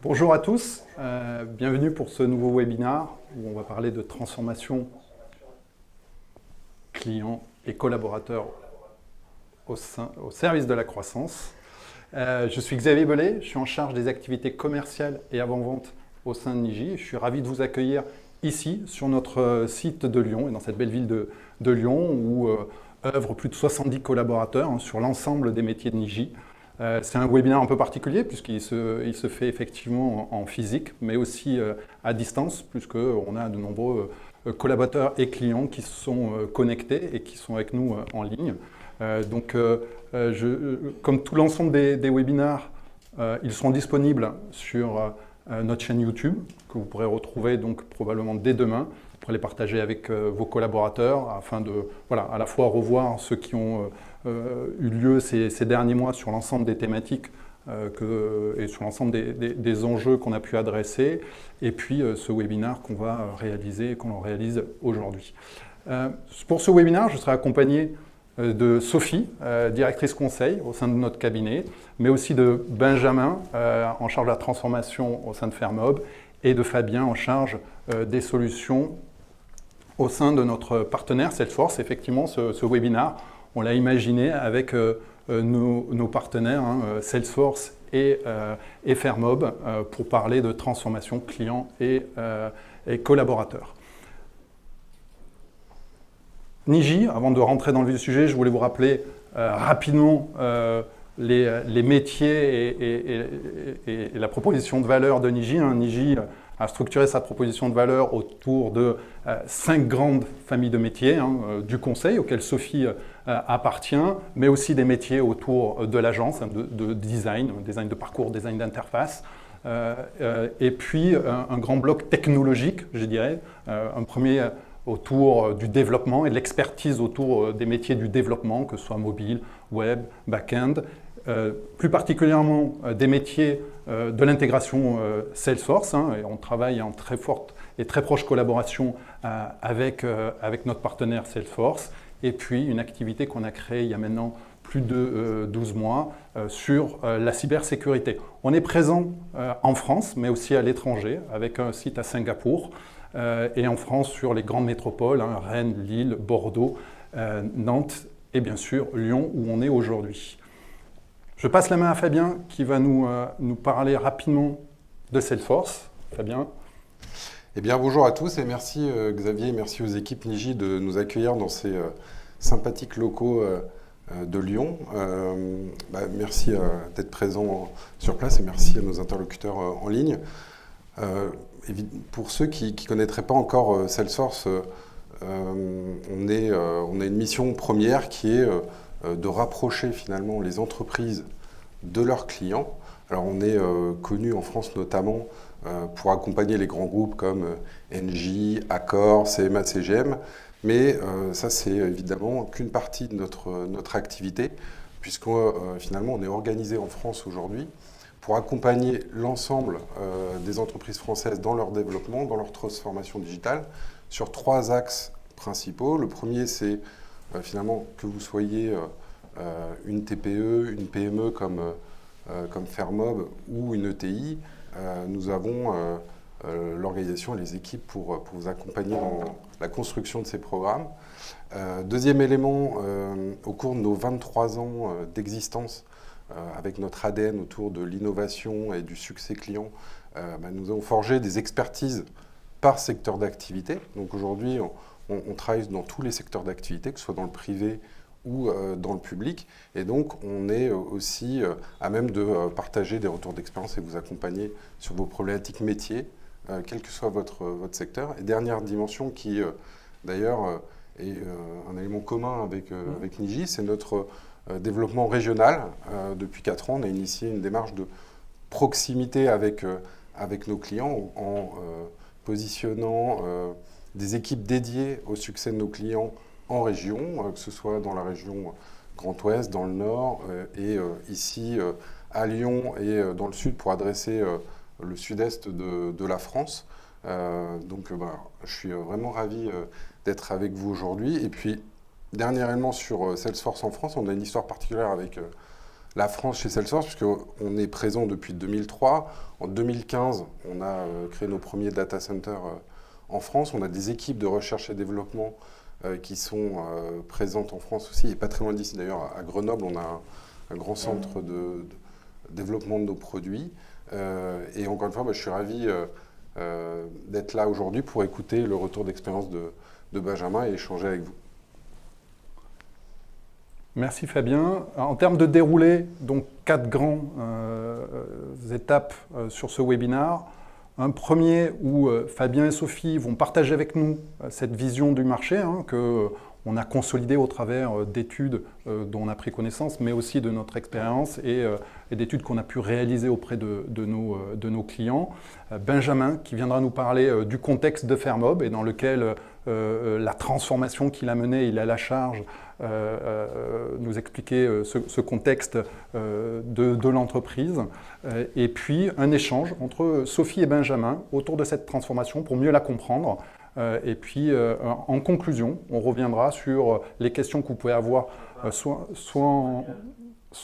Bonjour à tous, bienvenue pour ce nouveau webinaire où on va parler de transformation client et collaborateurs au service de la croissance. Je suis Xavier Bellet, je suis en charge des activités commerciales et avant-vente au sein de Niji. Je suis ravi de vous accueillir ici sur notre site de Lyon et dans cette belle ville de Lyon où œuvrent plus de 70 collaborateurs sur l'ensemble des métiers de Niji. C'est un webinaire un peu particulier puisqu'il se fait effectivement en physique, mais aussi à distance, puisqu'on a de nombreux collaborateurs et clients qui sont connectés et qui sont avec nous en ligne. Comme tout l'ensemble des webinaires, ils seront disponibles sur notre chaîne YouTube, que vous pourrez retrouver donc probablement dès demain. Vous pourrez les partager avec vos collaborateurs afin de à la fois revoir ceux qui ont eu lieu ces derniers mois sur l'ensemble des thématiques et sur l'ensemble des enjeux qu'on a pu adresser, et puis ce webinaire qu'on va réaliser et qu'on réalise aujourd'hui. Pour ce webinaire, je serai accompagné de Sophie, directrice conseil au sein de notre cabinet, mais aussi de Benjamin, en charge de la transformation au sein de Fermob, et de Fabien, en charge des solutions au sein de notre partenaire Salesforce. Effectivement, ce webinaire, on l'a imaginé avec nos partenaires Salesforce et Fermob pour parler de transformation client et collaborateur. Niji, avant de rentrer dans le vif du sujet, je voulais vous rappeler rapidement les métiers et la proposition de valeur de Niji. Niji a structuré sa proposition de valeur autour de 5 grandes familles de métiers, du conseil auquel Sophie appartient, mais aussi des métiers autour de l'agence, de design de parcours, design d'interface, et puis un grand bloc technologique, je dirais, un premier autour du développement et de l'expertise autour des métiers du développement, que ce soit mobile, web, back-end, plus particulièrement des métiers de l'intégration Salesforce, et on travaille en très forte et très proche collaboration avec notre partenaire Salesforce, et puis une activité qu'on a créée il y a maintenant plus de 12 mois sur la cybersécurité. On est présent en France, mais aussi à l'étranger, avec un site à Singapour, et en France sur les grandes métropoles, Rennes, Lille, Bordeaux, Nantes et bien sûr Lyon où on est aujourd'hui. Je passe la main à Fabien qui va nous parler rapidement de Salesforce. Fabien. Eh bien bonjour à tous et merci Xavier, merci aux équipes Niji de nous accueillir dans ces sympathiques locaux de Lyon. Merci d'être présents sur place et merci à nos interlocuteurs en ligne. Pour ceux qui ne connaîtraient pas encore Salesforce, on a une mission première qui est de rapprocher finalement les entreprises de leurs clients. Alors on est connu en France notamment pour accompagner les grands groupes comme Engie, Accor, CMA, CGM, mais ça c'est évidemment qu'une partie de notre activité, puisque finalement on est organisé en France aujourd'hui pour accompagner l'ensemble des entreprises françaises dans leur développement, dans leur transformation digitale, sur 3 axes principaux. Le premier, c'est finalement que vous soyez une TPE, une PME comme Fermob ou une ETI, nous avons l'organisation et les équipes pour vous accompagner dans la construction de ces programmes. Deuxième élément, au cours de nos 23 ans d'existence, avec notre ADN autour de l'innovation et du succès client, nous avons forgé des expertises par secteur d'activité. Donc aujourd'hui, on travaille dans tous les secteurs d'activité, que ce soit dans le privé ou dans le public. Et donc, on est aussi à même de partager des retours d'expérience et vous accompagner sur vos problématiques métiers, quel que soit votre secteur. Et dernière dimension qui, d'ailleurs, est un élément commun avec Niji, c'est notre développement régional. Depuis 4 ans, on a initié une démarche de proximité avec nos clients en positionnant des équipes dédiées au succès de nos clients en région, que ce soit dans la région Grand Ouest, dans le Nord et ici à Lyon et dans le Sud pour adresser le Sud-Est de la France. Je suis vraiment ravi d'être avec vous aujourd'hui. Et puis, dernièrement, sur Salesforce en France, on a une histoire particulière la France chez Salesforce, puisqu'on est présent depuis 2003. En 2015, on a créé nos premiers data centers en France. On a des équipes de recherche et développement qui sont présentes en France aussi, et pas très loin d'ici d'ailleurs, à Grenoble, on a un grand centre de développement de nos produits. Et encore une fois, je suis ravi d'être là aujourd'hui pour écouter le retour d'expérience de Benjamin et échanger avec vous. Merci Fabien. En termes de déroulé, donc 4 grandes étapes sur ce webinaire. Un premier où Fabien et Sophie vont partager avec nous cette vision du marché qu'on a consolidée au travers d'études dont on a pris connaissance, mais aussi de notre expérience et d'études qu'on a pu réaliser auprès de nos clients. Benjamin qui viendra nous parler du contexte de Fermob et dans lequel la transformation qu'il a menée, il a la charge nous expliquer ce contexte de l'entreprise. Et puis un échange entre Sophie et Benjamin autour de cette transformation pour mieux la comprendre. Et puis en conclusion, on reviendra sur les questions que vous pouvez avoir soit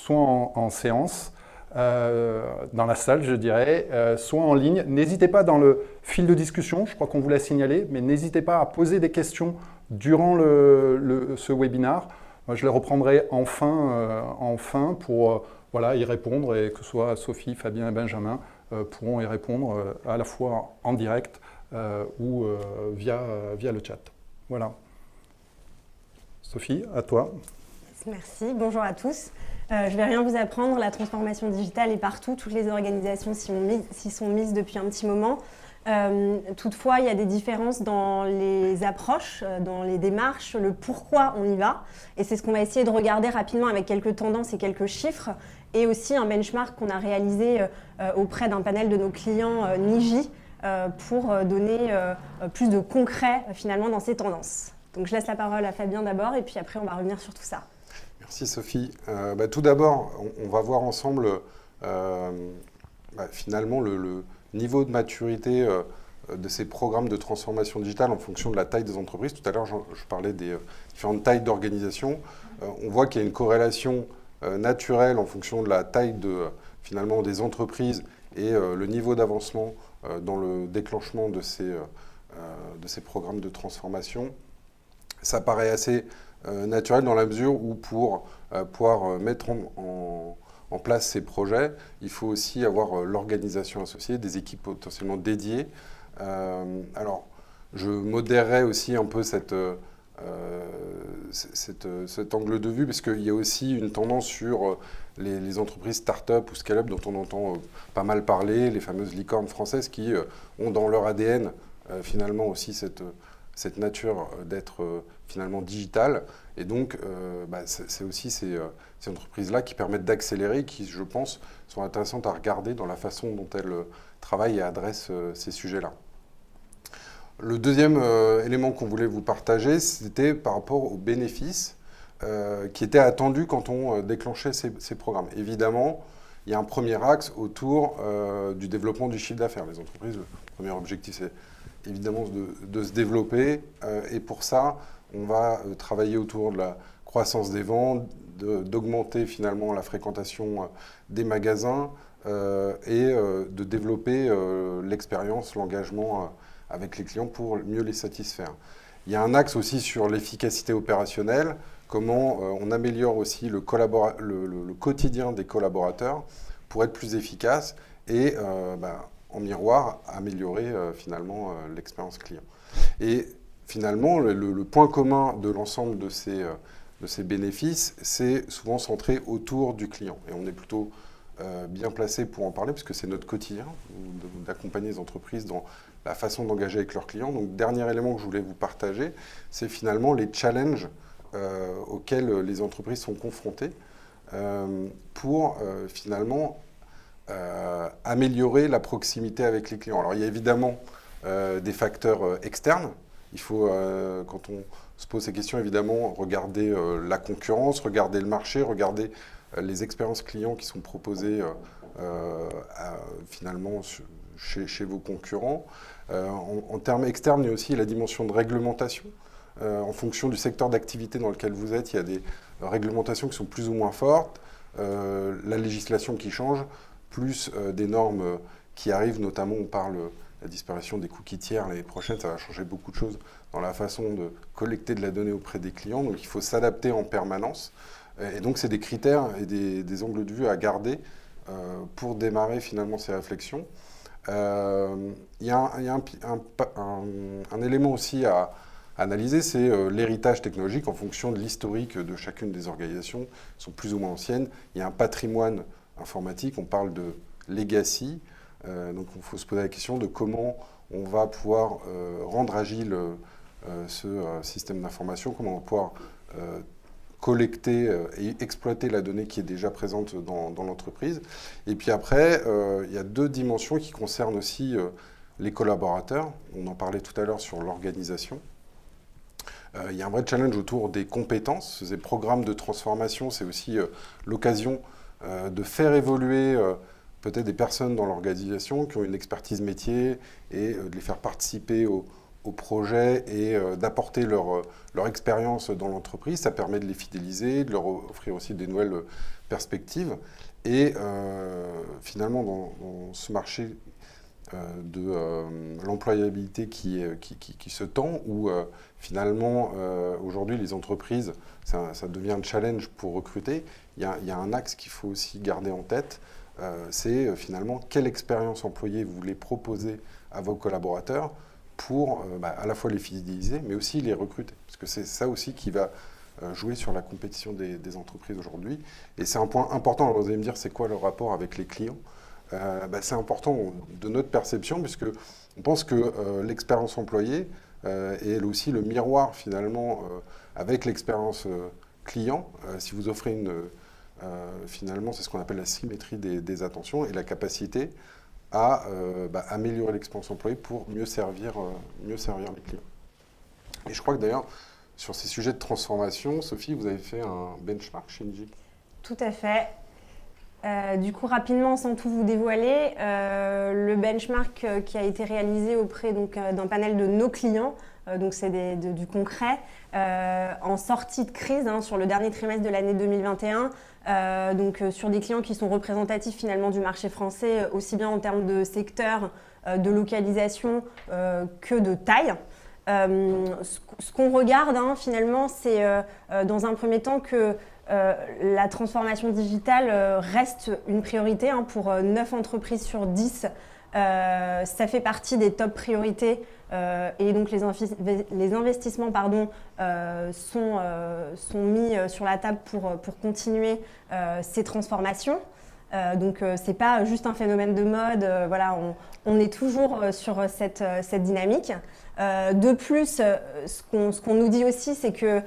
en séance, dans la salle, je dirais, soit en ligne. N'hésitez pas dans le fil de discussion, je crois qu'on vous l'a signalé, mais n'hésitez pas à poser des questions durant ce webinaire. Moi, je les reprendrai en fin pour y répondre, et que ce soit Sophie, Fabien et Benjamin pourront y répondre à la fois en direct ou via le chat. Voilà. Sophie, à toi. Merci, bonjour à tous. Je ne vais rien vous apprendre, la transformation digitale est partout, toutes les organisations s'y sont mises depuis un petit moment. Toutefois, il y a des différences dans les approches, dans les démarches, le pourquoi on y va. Et c'est ce qu'on va essayer de regarder rapidement avec quelques tendances et quelques chiffres. Et aussi un benchmark qu'on a réalisé auprès d'un panel de nos clients Niji pour donner plus de concret finalement dans ces tendances. Donc je laisse la parole à Fabien d'abord et puis après on va revenir sur tout ça. Merci Sophie. Tout d'abord, on va voir ensemble finalement le niveau de maturité de ces programmes de transformation digitale en fonction de la taille des entreprises. Tout à l'heure, je parlais des différentes tailles d'organisation. On voit qu'il y a une corrélation naturelle en fonction de la taille finalement des entreprises et le niveau d'avancement dans le déclenchement de ces programmes de transformation. Ça paraît assez naturel dans la mesure où pour pouvoir mettre en place ces projets, il faut aussi avoir l'organisation associée, des équipes potentiellement dédiées. Alors, je modérerai aussi un peu cet angle de vue, parce qu'il y a aussi une tendance sur les entreprises start-up ou scale-up dont on entend pas mal parler, les fameuses licornes françaises qui ont dans leur ADN finalement aussi cette nature d'être finalement digitale. Et donc, c'est aussi ces entreprises-là qui permettent d'accélérer, qui, je pense, sont intéressantes à regarder dans la façon dont elles travaillent et adressent ces sujets-là. Le deuxième élément qu'on voulait vous partager, c'était par rapport aux bénéfices qui étaient attendus quand on déclenchait ces programmes. Évidemment, il y a un premier axe autour du développement du chiffre d'affaires. Les entreprises, le premier objectif, c'est évidemment de se développer. Et pour ça, on va travailler autour de la croissance des ventes, d'augmenter finalement la fréquentation des magasins et de développer l'expérience, l'engagement avec les clients pour mieux les satisfaire. Il y a un axe aussi sur l'efficacité opérationnelle, comment on améliore aussi le quotidien des collaborateurs pour être plus efficace et en miroir améliorer finalement l'expérience client. Et finalement, le point commun de l'ensemble de ces bénéfices, c'est souvent centré autour du client. Et on est plutôt bien placé pour en parler, puisque c'est notre quotidien, d'accompagner les entreprises dans la façon d'engager avec leurs clients. Donc, dernier élément que je voulais vous partager, c'est finalement les challenges auxquels les entreprises sont confrontées pour finalement améliorer la proximité avec les clients. Alors, il y a évidemment des facteurs externes. Il faut, quand on se pose ces questions, évidemment, regarder la concurrence, regarder le marché, regarder les expériences clients qui sont proposées finalement chez vos concurrents. En termes externes, il y a aussi la dimension de réglementation. En fonction du secteur d'activité dans lequel vous êtes, il y a des réglementations qui sont plus ou moins fortes. la législation qui change, plus des normes qui arrivent, notamment on parle de la disparition des cookies tiers l'année prochaine, ça va changer beaucoup de choses dans la façon de collecter de la donnée auprès des clients, donc il faut s'adapter en permanence. Et donc c'est des critères et des angles de vue à garder pour démarrer finalement ces réflexions. Il y a un élément aussi à analyser, c'est l'héritage technologique en fonction de l'historique de chacune des organisations, qui sont plus ou moins anciennes. Il y a un patrimoine informatique, on parle de legacy, donc il faut se poser la question de comment on va pouvoir rendre agile ce système d'information, comment on va pouvoir collecter et exploiter la donnée qui est déjà présente dans l'entreprise. Et puis après, il y a deux dimensions qui concernent aussi les collaborateurs. On en parlait tout à l'heure sur l'organisation. Il y a un vrai challenge autour des compétences. Ces programmes de transformation, c'est aussi l'occasion de faire évoluer peut-être des personnes dans l'organisation qui ont une expertise métier et de les faire participer au projet et d'apporter leur expérience dans l'entreprise. Ça permet de les fidéliser, de leur offrir aussi des nouvelles perspectives. Et finalement, dans ce marché de l'employabilité qui se tend, où finalement, aujourd'hui, les entreprises, ça devient un challenge pour recruter, il y a un axe qu'il faut aussi garder en tête, c'est finalement quelle expérience employée vous voulez proposer à vos collaborateurs pour à la fois les fidéliser, mais aussi les recruter. Parce que c'est ça aussi qui va jouer sur la compétition des entreprises aujourd'hui. Et c'est un point important. Alors vous allez me dire, c'est quoi le rapport avec les clients ? C'est important de notre perception, puisque on pense que l'expérience employée est elle aussi le miroir finalement avec l'expérience client. Si vous offrez finalement, c'est ce qu'on appelle la symétrie des attentions et la capacité à améliorer l'expérience employée pour mieux servir les clients. Et je crois que d'ailleurs, sur ces sujets de transformation, Sophie, vous avez fait un benchmark chez Engie. Tout à fait. Du coup, rapidement, sans tout vous dévoiler, le benchmark qui a été réalisé auprès d'un panel de nos clients, donc c'est du concret, en sortie de crise sur le dernier trimestre de l'année 2021, sur des clients qui sont représentatifs finalement du marché français, aussi bien en termes de secteur, de localisation que de taille. Ce qu'on regarde finalement, c'est dans un premier temps que la transformation digitale reste une priorité pour 9 entreprises sur 10. Ça fait partie des top priorités et donc les investissements sont mis sur la table pour continuer ces transformations. Donc c'est pas juste un phénomène de mode, on est toujours sur cette dynamique. De plus, ce qu'on nous dit aussi, c'est que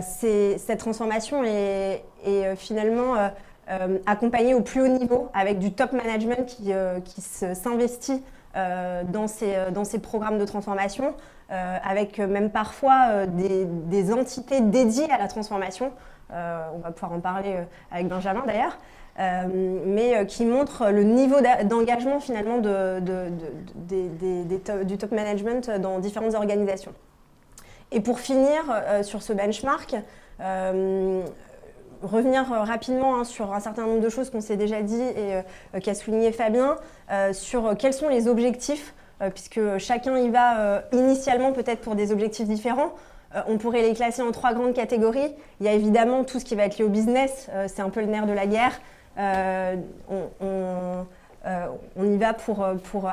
cette transformation est finalement accompagnée au plus haut niveau avec du top management qui s'investit dans ces programmes de transformation, avec même parfois des entités dédiées à la transformation. On va pouvoir en parler avec Benjamin d'ailleurs. Mais qui montre le niveau d'engagement finalement du top management dans différentes organisations. Et pour finir sur ce benchmark, revenir rapidement sur un certain nombre de choses qu'on s'est déjà dit et qu'a souligné Fabien, sur quels sont les objectifs, puisque chacun y va initialement peut-être pour des objectifs différents. On pourrait les classer en 3 grandes catégories. Il y a évidemment tout ce qui va être lié au business, c'est un peu le nerf de la guerre. On y va pour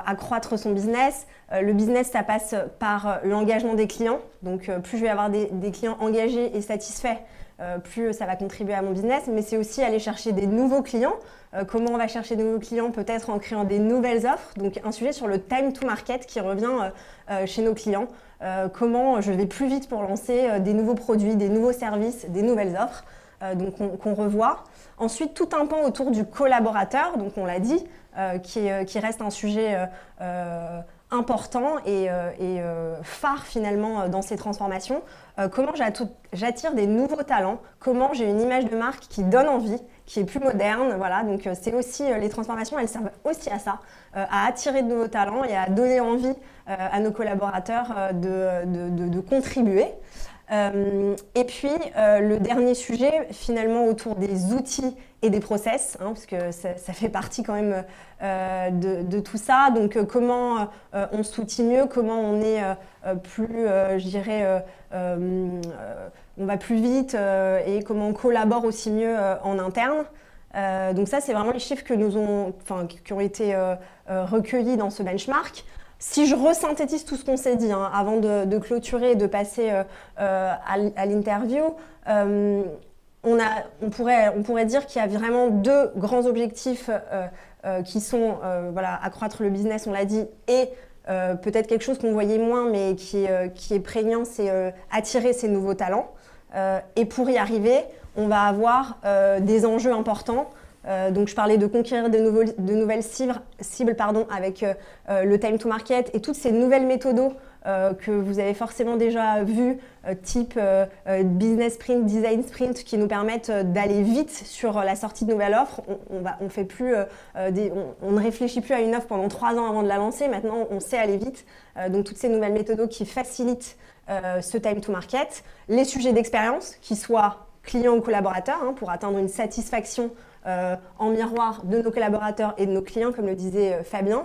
accroître son business. Le business, ça passe par l'engagement des clients. Donc, plus je vais avoir des clients engagés et satisfaits, plus ça va contribuer à mon business. Mais c'est aussi aller chercher des nouveaux clients. Comment on va chercher de nouveaux clients? Peut-être en créant des nouvelles offres. Donc, un sujet sur le time to market qui revient chez nos clients. Comment je vais plus vite pour lancer des nouveaux produits, des nouveaux services, des nouvelles offres. Donc qu'on revoit. Ensuite, tout un pan autour du collaborateur, donc on l'a dit, qui reste un sujet important et phare finalement dans ces transformations. Comment j'attire des nouveaux talents, comment j'ai une image de marque qui donne envie, qui est plus moderne. Voilà, donc c'est aussi, les transformations, elles servent aussi à ça, à attirer de nouveaux talents et à donner envie à nos collaborateurs de contribuer. Et puis, le dernier sujet, finalement, autour des outils et des process, parce que ça fait partie quand même de tout ça. Donc, comment on s'outille mieux, comment on est plus, je dirais, on va plus vite et comment on collabore aussi mieux en interne. Donc ça, c'est vraiment les chiffres qui ont été recueillis dans ce benchmark. Si je resynthétise tout ce qu'on s'est dit avant de clôturer et de passer à l'interview, on pourrait dire qu'il y a vraiment deux grands objectifs qui sont accroître le business, on l'a dit, et peut-être quelque chose qu'on voyait moins mais qui est prégnant, c'est attirer ces nouveaux talents. Et pour y arriver, on va avoir des enjeux importants. Donc je parlais de conquérir de nouvelles cibles avec le time to market et toutes ces nouvelles méthodos que vous avez forcément déjà vues, type business sprint, design sprint, qui nous permettent d'aller vite sur la sortie de nouvelles offres. On fait plus on ne réfléchit plus à une offre pendant 3 ans avant de la lancer. Maintenant, on sait aller vite. Donc toutes ces nouvelles méthodos qui facilitent ce time to market. Les sujets d'expérience, qui soient clients ou collaborateurs, pour atteindre une satisfaction en miroir de nos collaborateurs et de nos clients, comme le disait Fabien.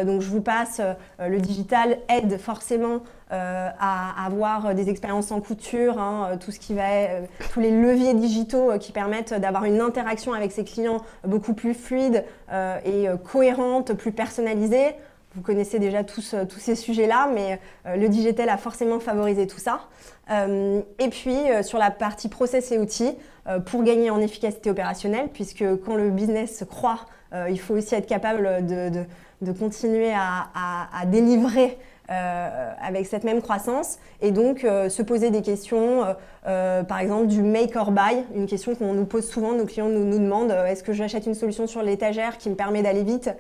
Donc je vous passe, le digital aide forcément à avoir des expériences en couture, tout ce qui tous les leviers digitaux qui permettent d'avoir une interaction avec ses clients beaucoup plus fluide et cohérente, plus personnalisée. Vous connaissez déjà tous ces sujets-là, mais le digital a forcément favorisé tout ça. Et puis, sur la partie process et outils, pour gagner en efficacité opérationnelle, puisque quand le business croît, il faut aussi être capable de continuer à délivrer avec cette même croissance et donc se poser des questions, par exemple du make or buy, une question qu'on nous pose souvent, nos clients nous demandent est-ce que j'achète une solution sur l'étagère qui me permet d'aller vite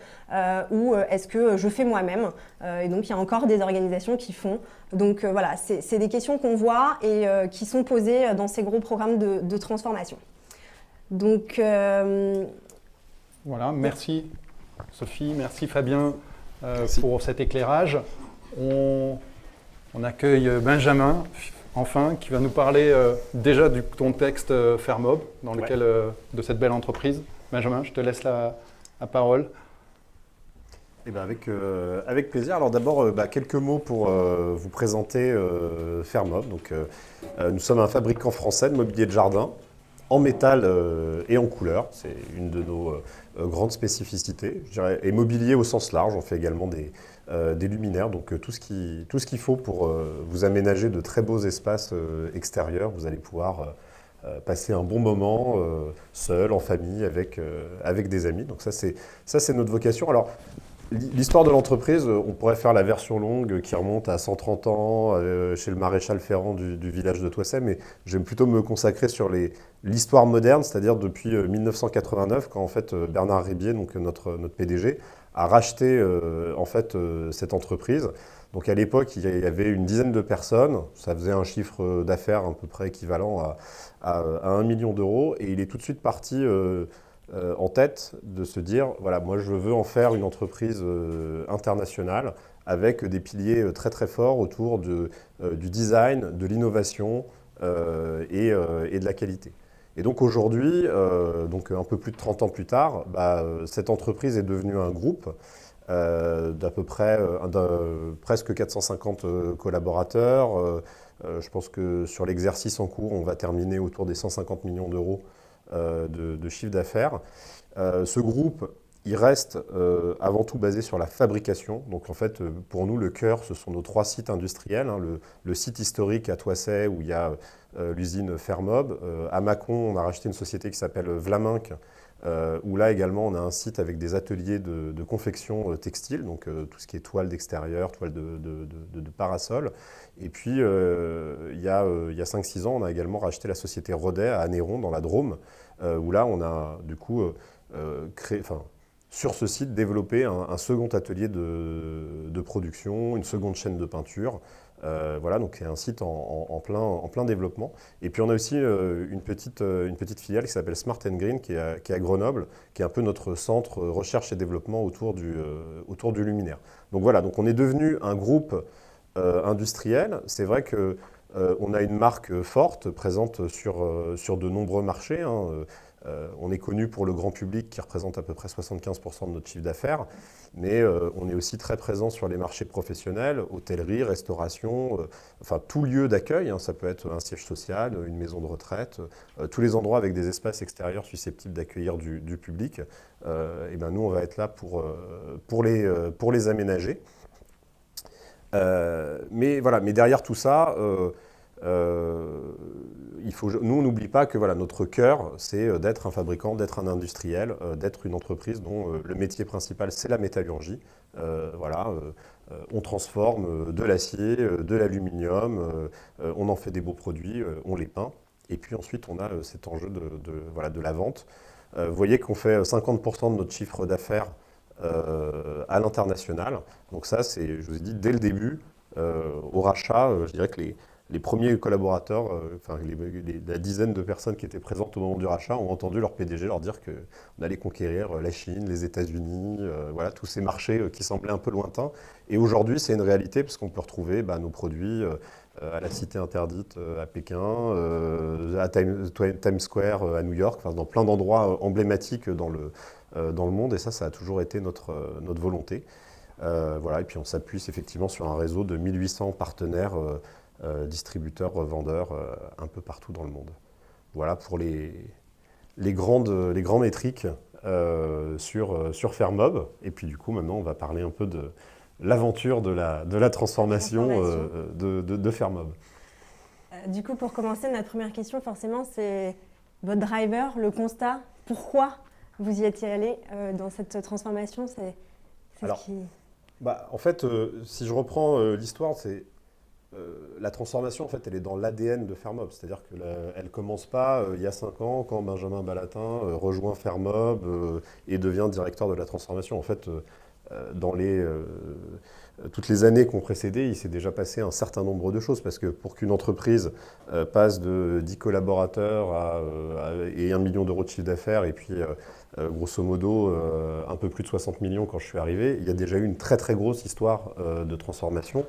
ou est-ce que je fais moi-même et donc il y a encore des organisations qui font. Donc voilà, c'est des questions qu'on voit et qui sont posées dans ces gros programmes de transformation. Donc voilà, merci Sophie, merci Fabien merci. Pour cet éclairage. On accueille Benjamin, enfin, qui va nous parler déjà du contexte Fermob, dans lequel, de cette belle entreprise. Benjamin, je te laisse la parole. Eh ben avec plaisir. Alors d'abord, quelques mots pour vous présenter Fermob. Donc, nous sommes un fabricant français de mobilier de jardin en métal et en couleur. C'est une de nos grandes spécificités, je dirais, et mobilier au sens large. On fait également des luminaires, donc tout ce qu'il faut pour vous aménager de très beaux espaces extérieurs. Vous allez pouvoir passer un bon moment seul, en famille, avec des amis. Donc ça c'est notre vocation. Alors l'histoire de l'entreprise, on pourrait faire la version longue qui remonte à 130 ans chez le maréchal Ferrand du village de Toissay, mais j'aime plutôt me consacrer sur l'histoire moderne, c'est-à-dire depuis 1989, quand en fait Bernard Ribier, donc notre PDG, a racheté cette entreprise. Donc à l'époque, il y avait une dizaine de personnes, ça faisait un chiffre d'affaires à peu près équivalent à 1 million d'euros, et il est tout de suite parti en tête de se dire, voilà, moi je veux en faire une entreprise internationale avec des piliers très très forts autour du design, de l'innovation et de la qualité. Et donc aujourd'hui, donc un peu plus de 30 ans plus tard, cette entreprise est devenue un groupe d'à peu près presque 450 collaborateurs. Je pense que sur l'exercice en cours, on va terminer autour des 150 millions d'euros de chiffre d'affaires. Ce groupe, il reste avant tout basé sur la fabrication. Donc en fait, pour nous, le cœur, ce sont nos 3 sites industriels. Le site historique à Toissay, où il y a l'usine Fermob. À Mâcon, on a racheté une société qui s'appelle Vlaminck, où là également, on a un site avec des ateliers de confection textile, donc tout ce qui est toile d'extérieur, toile de parasol. Et puis, il y a 5-6 ans, on a également racheté la société Rodet à Anneyron, dans la Drôme, où là, on a du coup sur ce site, développé un second atelier de production, une seconde chaîne de peinture. Voilà, donc c'est un site en plein développement. Et puis on a aussi une petite filiale qui s'appelle Smart & Green, qui est à Grenoble, qui est un peu notre centre recherche et développement autour du luminaire. Donc voilà, donc on est devenu un groupe industriel. C'est vrai que On a une marque forte, présente sur de nombreux marchés, hein. On est connu pour le grand public qui représente à peu près 75% de notre chiffre d'affaires, mais on est aussi très présent sur les marchés professionnels, hôtellerie, restauration, enfin tout lieu d'accueil, hein. Ça peut être un siège social, une maison de retraite, tous les endroits avec des espaces extérieurs susceptibles d'accueillir du public. Et ben nous, on va être là pour les aménager. Mais voilà, mais derrière tout ça, nous, on n'oublie pas que voilà, notre cœur, c'est d'être un fabricant, d'être un industriel, d'être une entreprise dont le métier principal, c'est la métallurgie. Voilà, on transforme de l'acier, de l'aluminium, on en fait des beaux produits, on les peint. Et puis ensuite, on a cet enjeu voilà, de la vente. Vous voyez qu'on fait 50% de notre chiffre d'affaires à l'international. Donc ça, c'est, je vous ai dit, dès le début, au rachat, je dirais que les premiers collaborateurs, enfin la dizaine de personnes qui étaient présentes au moment du rachat ont entendu leur PDG leur dire qu'on allait conquérir la Chine, les États-Unis, voilà, tous ces marchés qui semblaient un peu lointains. Et aujourd'hui, c'est une réalité parce qu'on peut retrouver nos produits à la Cité Interdite à Pékin, à Times Square à New York, enfin, dans plein d'endroits emblématiques dans le monde. Et ça a toujours été notre volonté. Voilà, et puis on s'appuie effectivement sur un réseau de 1800 partenaires distributeurs, revendeurs un peu partout dans le monde. Voilà pour les grands métriques sur Fermob. Et puis du coup, maintenant, on va parler un peu de l'aventure de la transformation de Fermob. Du coup, pour commencer, notre première question, forcément, c'est votre driver, le constat. Pourquoi vous y étiez allé dans cette transformation? En fait, si je reprends l'histoire, c'est la transformation, en fait, elle est dans l'ADN de Fermob. C'est-à-dire qu'elle ne commence pas il y a 5 ans, quand Benjamin Ballatin rejoint Fermob et devient directeur de la transformation. En fait, dans toutes les années qui ont précédé, il s'est déjà passé un certain nombre de choses. Parce que pour qu'une entreprise passe de 10 collaborateurs et 1 million d'euros de chiffre d'affaires, et puis grosso modo un peu plus de 60 millions quand je suis arrivé, il y a déjà eu une très très grosse histoire de transformation.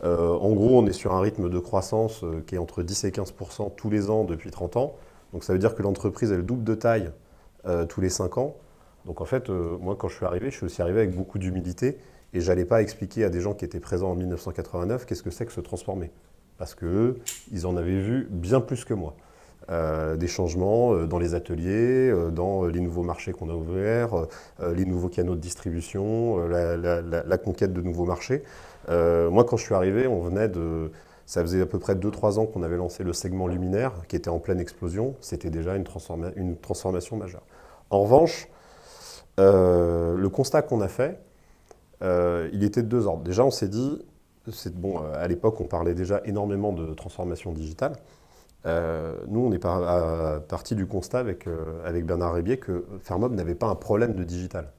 En gros, on est sur un rythme de croissance qui est entre 10 et 15% tous les ans depuis 30 ans. Donc ça veut dire que l'entreprise, elle double de taille tous les 5 ans. Donc en fait, moi, quand je suis aussi arrivé avec beaucoup d'humilité. Et je n'allais pas expliquer à des gens qui étaient présents en 1989 qu'est-ce que c'est que se transformer. Parce qu'eux, ils en avaient vu bien plus que moi. Des changements dans les ateliers, dans les nouveaux marchés qu'on a ouverts, les nouveaux canaux de distribution, la conquête de nouveaux marchés. Moi, quand je suis arrivé, ça faisait à peu près 2-3 ans qu'on avait lancé le segment luminaire, qui était en pleine explosion. C'était déjà une transformation majeure. En revanche, le constat qu'on a fait, il était de 2 ordres. Déjà, on s'est dit, à l'époque, on parlait déjà énormément de transformation digitale. Nous, on est parti du constat avec Bernard Rébier que Fermob n'avait pas un problème de digital.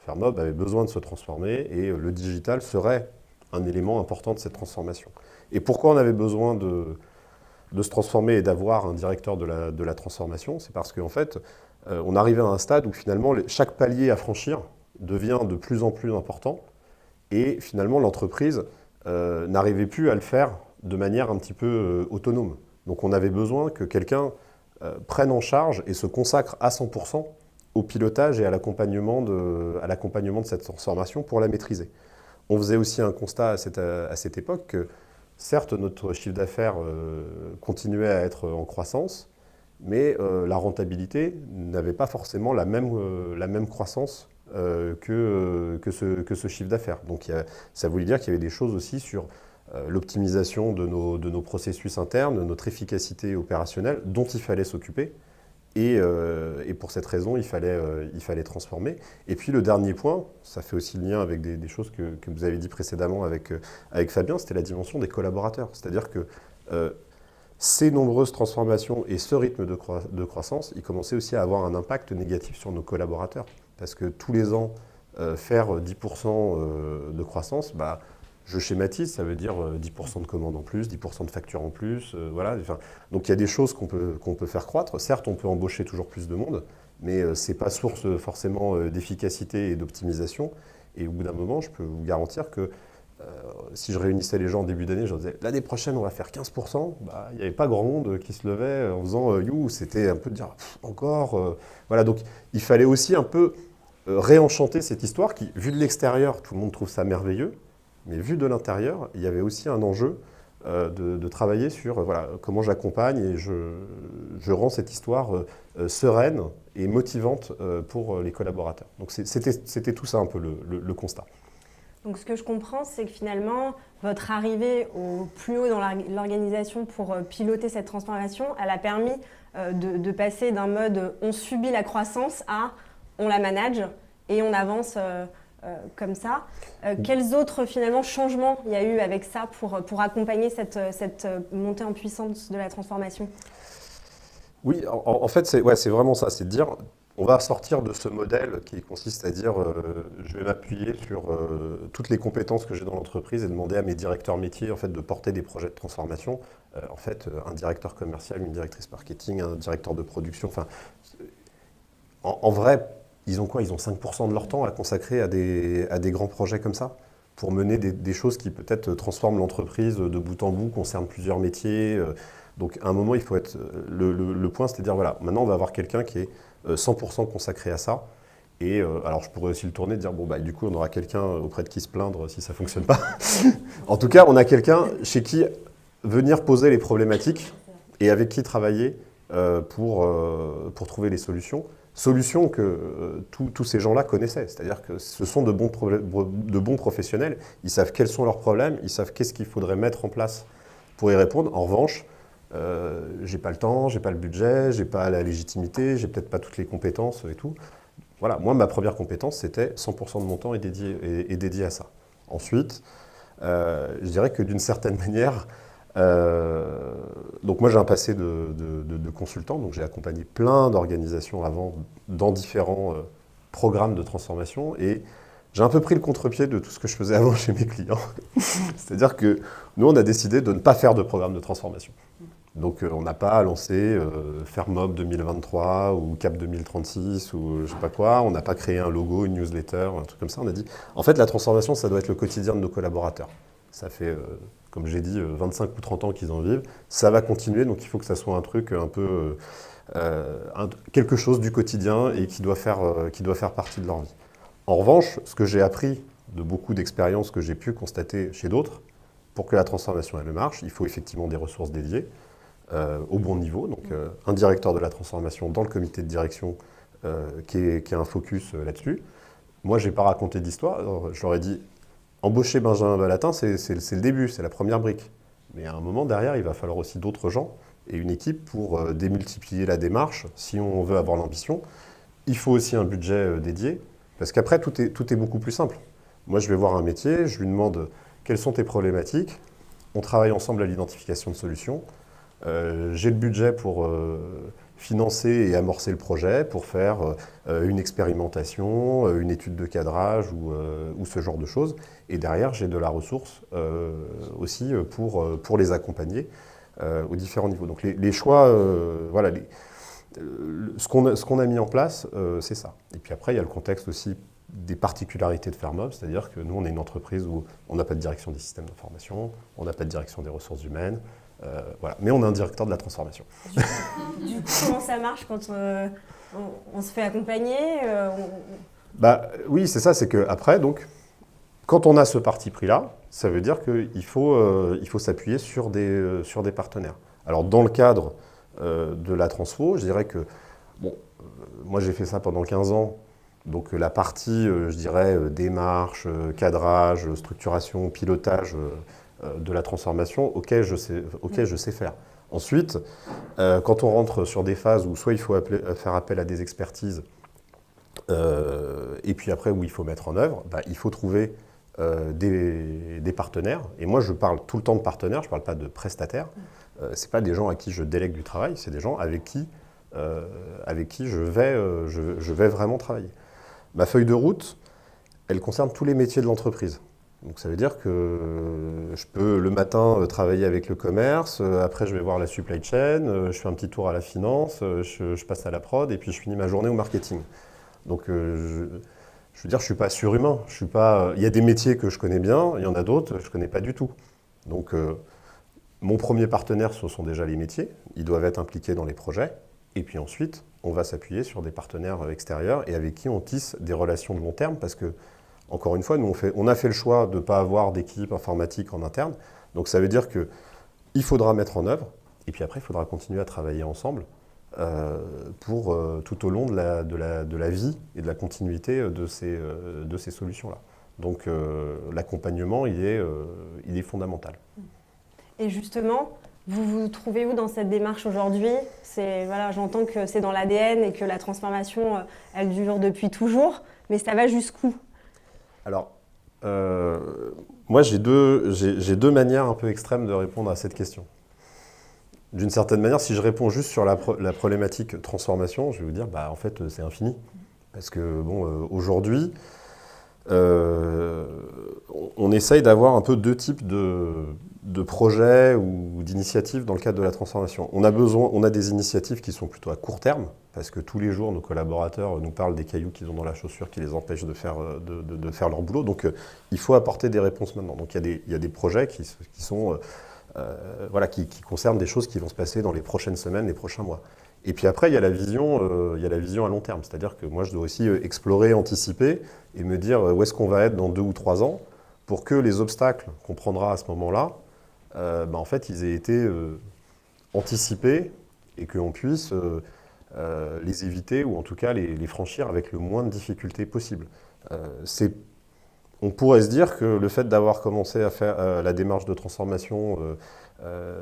Fermob avait besoin de se transformer et le digital serait un élément important de cette transformation. Et pourquoi on avait besoin de se transformer et d'avoir un directeur de la transformation? C'est parce qu'en fait, on arrivait à un stade où finalement, chaque palier à franchir devient de plus en plus important et finalement, l'entreprise n'arrivait plus à le faire de manière un petit peu autonome. Donc on avait besoin que quelqu'un prenne en charge et se consacre à 100% au pilotage et à l'accompagnement de cette transformation pour la maîtriser. On faisait aussi un constat à cette époque que certes notre chiffre d'affaires continuait à être en croissance, mais la rentabilité n'avait pas forcément la même croissance que ce chiffre d'affaires. Donc ça voulait dire qu'il y avait des choses aussi sur l'optimisation de nos processus internes, notre efficacité opérationnelle dont il fallait s'occuper. Et pour cette raison, il fallait transformer. Et puis le dernier point, ça fait aussi le lien avec des choses que vous avez dit précédemment avec Fabien, c'était la dimension des collaborateurs. C'est-à-dire que ces nombreuses transformations et ce rythme de croissance, ils commençaient aussi à avoir un impact négatif sur nos collaborateurs. Parce que tous les ans, faire 10% de croissance, je schématise, ça veut dire 10% de commandes en plus, 10% de factures en plus, voilà. Enfin, donc il y a des choses qu'on peut faire croître. Certes, on peut embaucher toujours plus de monde, mais ce n'est pas source forcément d'efficacité et d'optimisation. Et au bout d'un moment, je peux vous garantir que si je réunissais les gens en début d'année, je leur disais l'année prochaine on va faire 15%, bah, il n'y avait pas grand monde qui se levait en faisant you, c'était un peu de dire encore. Voilà, donc il fallait aussi un peu réenchanter cette histoire qui, vue de l'extérieur, tout le monde trouve ça merveilleux, mais vu de l'intérieur, il y avait aussi un enjeu de travailler sur voilà, comment j'accompagne et je rends cette histoire sereine et motivante pour les collaborateurs. Donc c'était tout ça un peu le constat. Donc ce que je comprends, c'est que finalement, votre arrivée au plus haut dans l'organisation pour piloter cette transformation, elle a permis de passer d'un mode on subit la croissance à on la manage et on avance comme ça. Quels autres finalement changements il y a eu avec ça pour accompagner cette montée en puissance de la transformation? Oui, en fait, c'est vraiment ça, c'est de dire, on va sortir de ce modèle qui consiste à dire, je vais m'appuyer sur toutes les compétences que j'ai dans l'entreprise et demander à mes directeurs métiers en fait, de porter des projets de transformation. En fait, un directeur commercial, une directrice marketing, un directeur de production, enfin, en vrai, ils ont quoi? Ils ont 5% de leur temps à consacrer à des grands projets comme ça, pour mener des choses qui peut-être transforment l'entreprise de bout en bout, concernent plusieurs métiers. Donc à un moment, il faut être. Le point, c'est de dire, voilà, maintenant on va avoir quelqu'un qui est 100% consacré à ça. Et alors je pourrais aussi le tourner et dire, bon, bah, du coup, on aura quelqu'un auprès de qui se plaindre si ça ne fonctionne pas. En tout cas, on a quelqu'un chez qui venir poser les problématiques et avec qui travailler pour trouver les solutions. Solutions que tous ces gens-là connaissaient. C'est-à-dire que ce sont de bons professionnels. Ils savent quels sont leurs problèmes, ils savent qu'est-ce qu'il faudrait mettre en place pour y répondre. En revanche, j'ai pas le temps, j'ai pas le budget, j'ai pas la légitimité, j'ai peut-être pas toutes les compétences et tout. Voilà, moi, ma première compétence, c'était 100% de mon temps est dédié à ça. Ensuite, je dirais que d'une certaine manière, donc moi j'ai un passé de consultant, donc j'ai accompagné plein d'organisations avant dans différents programmes de transformation et j'ai un peu pris le contre-pied de tout ce que je faisais avant chez mes clients. C'est-à-dire que nous on a décidé de ne pas faire de programme de transformation. Donc on n'a pas lancé Fermob 2023 ou Cap 2036 ou je sais pas quoi, on n'a pas créé un logo, une newsletter, un truc comme ça, on a dit en fait la transformation ça doit être le quotidien de nos collaborateurs. Ça fait comme j'ai dit, 25 ou 30 ans qu'ils en vivent. Ça va continuer, donc il faut que ça soit un truc un peu... quelque chose du quotidien et qui doit faire partie de leur vie. En revanche, ce que j'ai appris de beaucoup d'expériences que j'ai pu constater chez d'autres, pour que la transformation elle marche, il faut effectivement des ressources dédiées au bon niveau. Donc un directeur de la transformation dans le comité de direction qui a un focus là-dessus. Moi, je n'ai pas raconté d'histoire. Je leur ai dit... Embaucher Benjamin Ballatin, c'est le début, c'est la première brique. Mais à un moment, derrière, il va falloir aussi d'autres gens et une équipe pour démultiplier la démarche. Si on veut avoir l'ambition, il faut aussi un budget dédié. Parce qu'après, tout est beaucoup plus simple. Moi, je vais voir un métier, je lui demande quelles sont tes problématiques. On travaille ensemble à l'identification de solutions. J'ai le budget pour financer et amorcer le projet, pour faire une expérimentation, une étude de cadrage ou ce genre de choses. Et derrière, j'ai de la ressource aussi pour les accompagner aux différents niveaux. Donc les choix, voilà, ce qu'on a mis en place, c'est ça. Et puis après, il y a le contexte aussi des particularités de Fermob, c'est-à-dire que nous, on est une entreprise où on n'a pas de direction des systèmes d'information, on n'a pas de direction des ressources humaines, voilà. Mais on a un directeur de la transformation. Du coup, comment ça marche quand on se fait accompagner Bah, oui, c'est ça, c'est qu'après, donc, quand on a ce parti pris-là, ça veut dire qu'il faut s'appuyer sur des partenaires. Alors, dans le cadre de la transfo, je dirais que, bon, moi j'ai fait ça pendant 15 ans, donc la partie, je dirais, démarche, cadrage, structuration, pilotage de la transformation, auquel je sais faire. Ensuite, quand on rentre sur des phases où soit il faut faire appel à des expertises, et puis après où il faut mettre en œuvre, bah, il faut trouver des partenaires. Et moi, je parle tout le temps de partenaires, je ne parle pas de prestataires. Ce n'est pas des gens à qui je délègue du travail, c'est des gens avec qui je vais vraiment travailler. Ma feuille de route, elle concerne tous les métiers de l'entreprise. Donc ça veut dire que je peux le matin travailler avec le commerce, après je vais voir la supply chain, je fais un petit tour à la finance, je passe à la prod et puis je finis ma journée au marketing. Donc je veux dire, je ne suis pas surhumain. Il y a des métiers que je connais bien, il y en a d'autres, je ne connais pas du tout. Donc, mon premier partenaire, ce sont déjà les métiers. Ils doivent être impliqués dans les projets. Et puis ensuite, on va s'appuyer sur des partenaires extérieurs et avec qui on tisse des relations de long terme parce que, encore une fois, nous, on a fait le choix de ne pas avoir d'équipe informatique en interne. Donc, ça veut dire qu'il faudra mettre en œuvre et puis après, il faudra continuer à travailler ensemble pour tout au long de la vie et de la continuité de ces solutions-là. Donc, l'accompagnement, il est fondamental. Et justement, vous vous trouvez où dans cette démarche aujourd'hui? Voilà, j'entends que c'est dans l'ADN et que la transformation, elle dure depuis toujours, mais ça va jusqu'où? Alors, moi, j'ai deux manières un peu extrêmes de répondre à cette question. D'une certaine manière, si je réponds juste sur la problématique transformation, je vais vous dire, en fait, c'est infini. Parce que, aujourd'hui, on essaye d'avoir un peu deux types de projets ou d'initiatives dans le cadre de la transformation. On a des initiatives qui sont plutôt à court terme, parce que tous les jours, nos collaborateurs nous parlent des cailloux qu'ils ont dans la chaussure qui les empêchent de faire leur boulot. Donc, il faut apporter des réponses maintenant. Donc, il y a des projets qui concernent des choses qui vont se passer dans les prochaines semaines, les prochains mois. Et puis après, il y a la vision à long terme. C'est-à-dire que moi, je dois aussi explorer, anticiper et me dire où est-ce qu'on va être dans 2 ou 3 ans pour que les obstacles qu'on prendra à ce moment-là, en fait, ils aient été anticipés et qu'on puisse les éviter ou en tout cas les franchir avec le moins de difficultés possible. On pourrait se dire que le fait d'avoir commencé à faire la démarche de transformation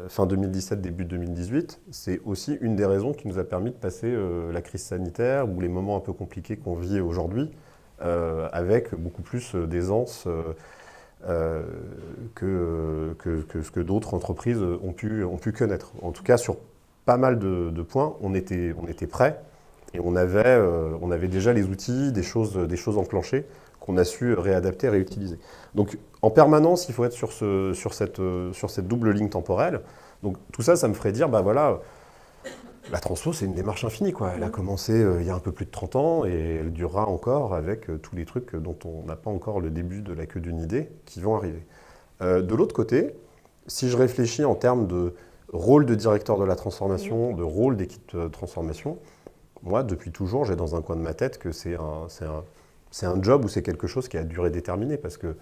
fin 2017, début 2018, c'est aussi une des raisons qui nous a permis de passer la crise sanitaire ou les moments un peu compliqués qu'on vit aujourd'hui avec beaucoup plus d'aisance que ce que d'autres entreprises ont pu connaître. En tout cas, sur pas mal de points, on était prêts et on avait déjà les outils, des choses enclenchées qu'on a su réadapter, réutiliser. Donc, en permanence, il faut être sur cette double ligne temporelle. Donc, tout ça, ça me ferait dire, la transfo, c'est une démarche infinie, quoi. Elle a commencé il y a un peu plus de 30 ans et elle durera encore avec tous les trucs dont on n'a pas encore le début de la queue d'une idée qui vont arriver. De l'autre côté, si je réfléchis en termes de rôle de directeur de la transformation, de rôle d'équipe de transformation, moi, depuis toujours, j'ai dans un coin de ma tête que c'est un job ou c'est quelque chose qui a durée déterminée parce que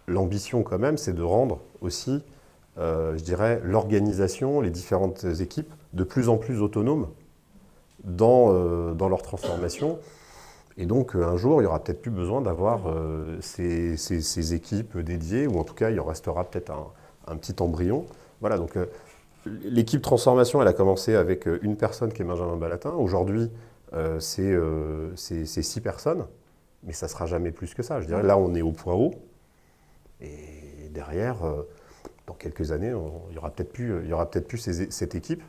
l'ambition quand même, c'est de rendre aussi, je dirais, l'organisation, les différentes équipes de plus en plus autonomes dans leur transformation. Et donc un jour, il y aura peut-être plus besoin d'avoir ces équipes dédiées ou en tout cas, il en restera peut-être un petit embryon. Voilà, donc l'équipe transformation, elle a commencé avec une personne qui est Benjamin Balatin. Aujourd'hui, c'est 6 personnes. Mais ça ne sera jamais plus que ça. Je dirais, là, on est au point haut. Et derrière, dans quelques années, il n'y aura peut-être plus cette équipe.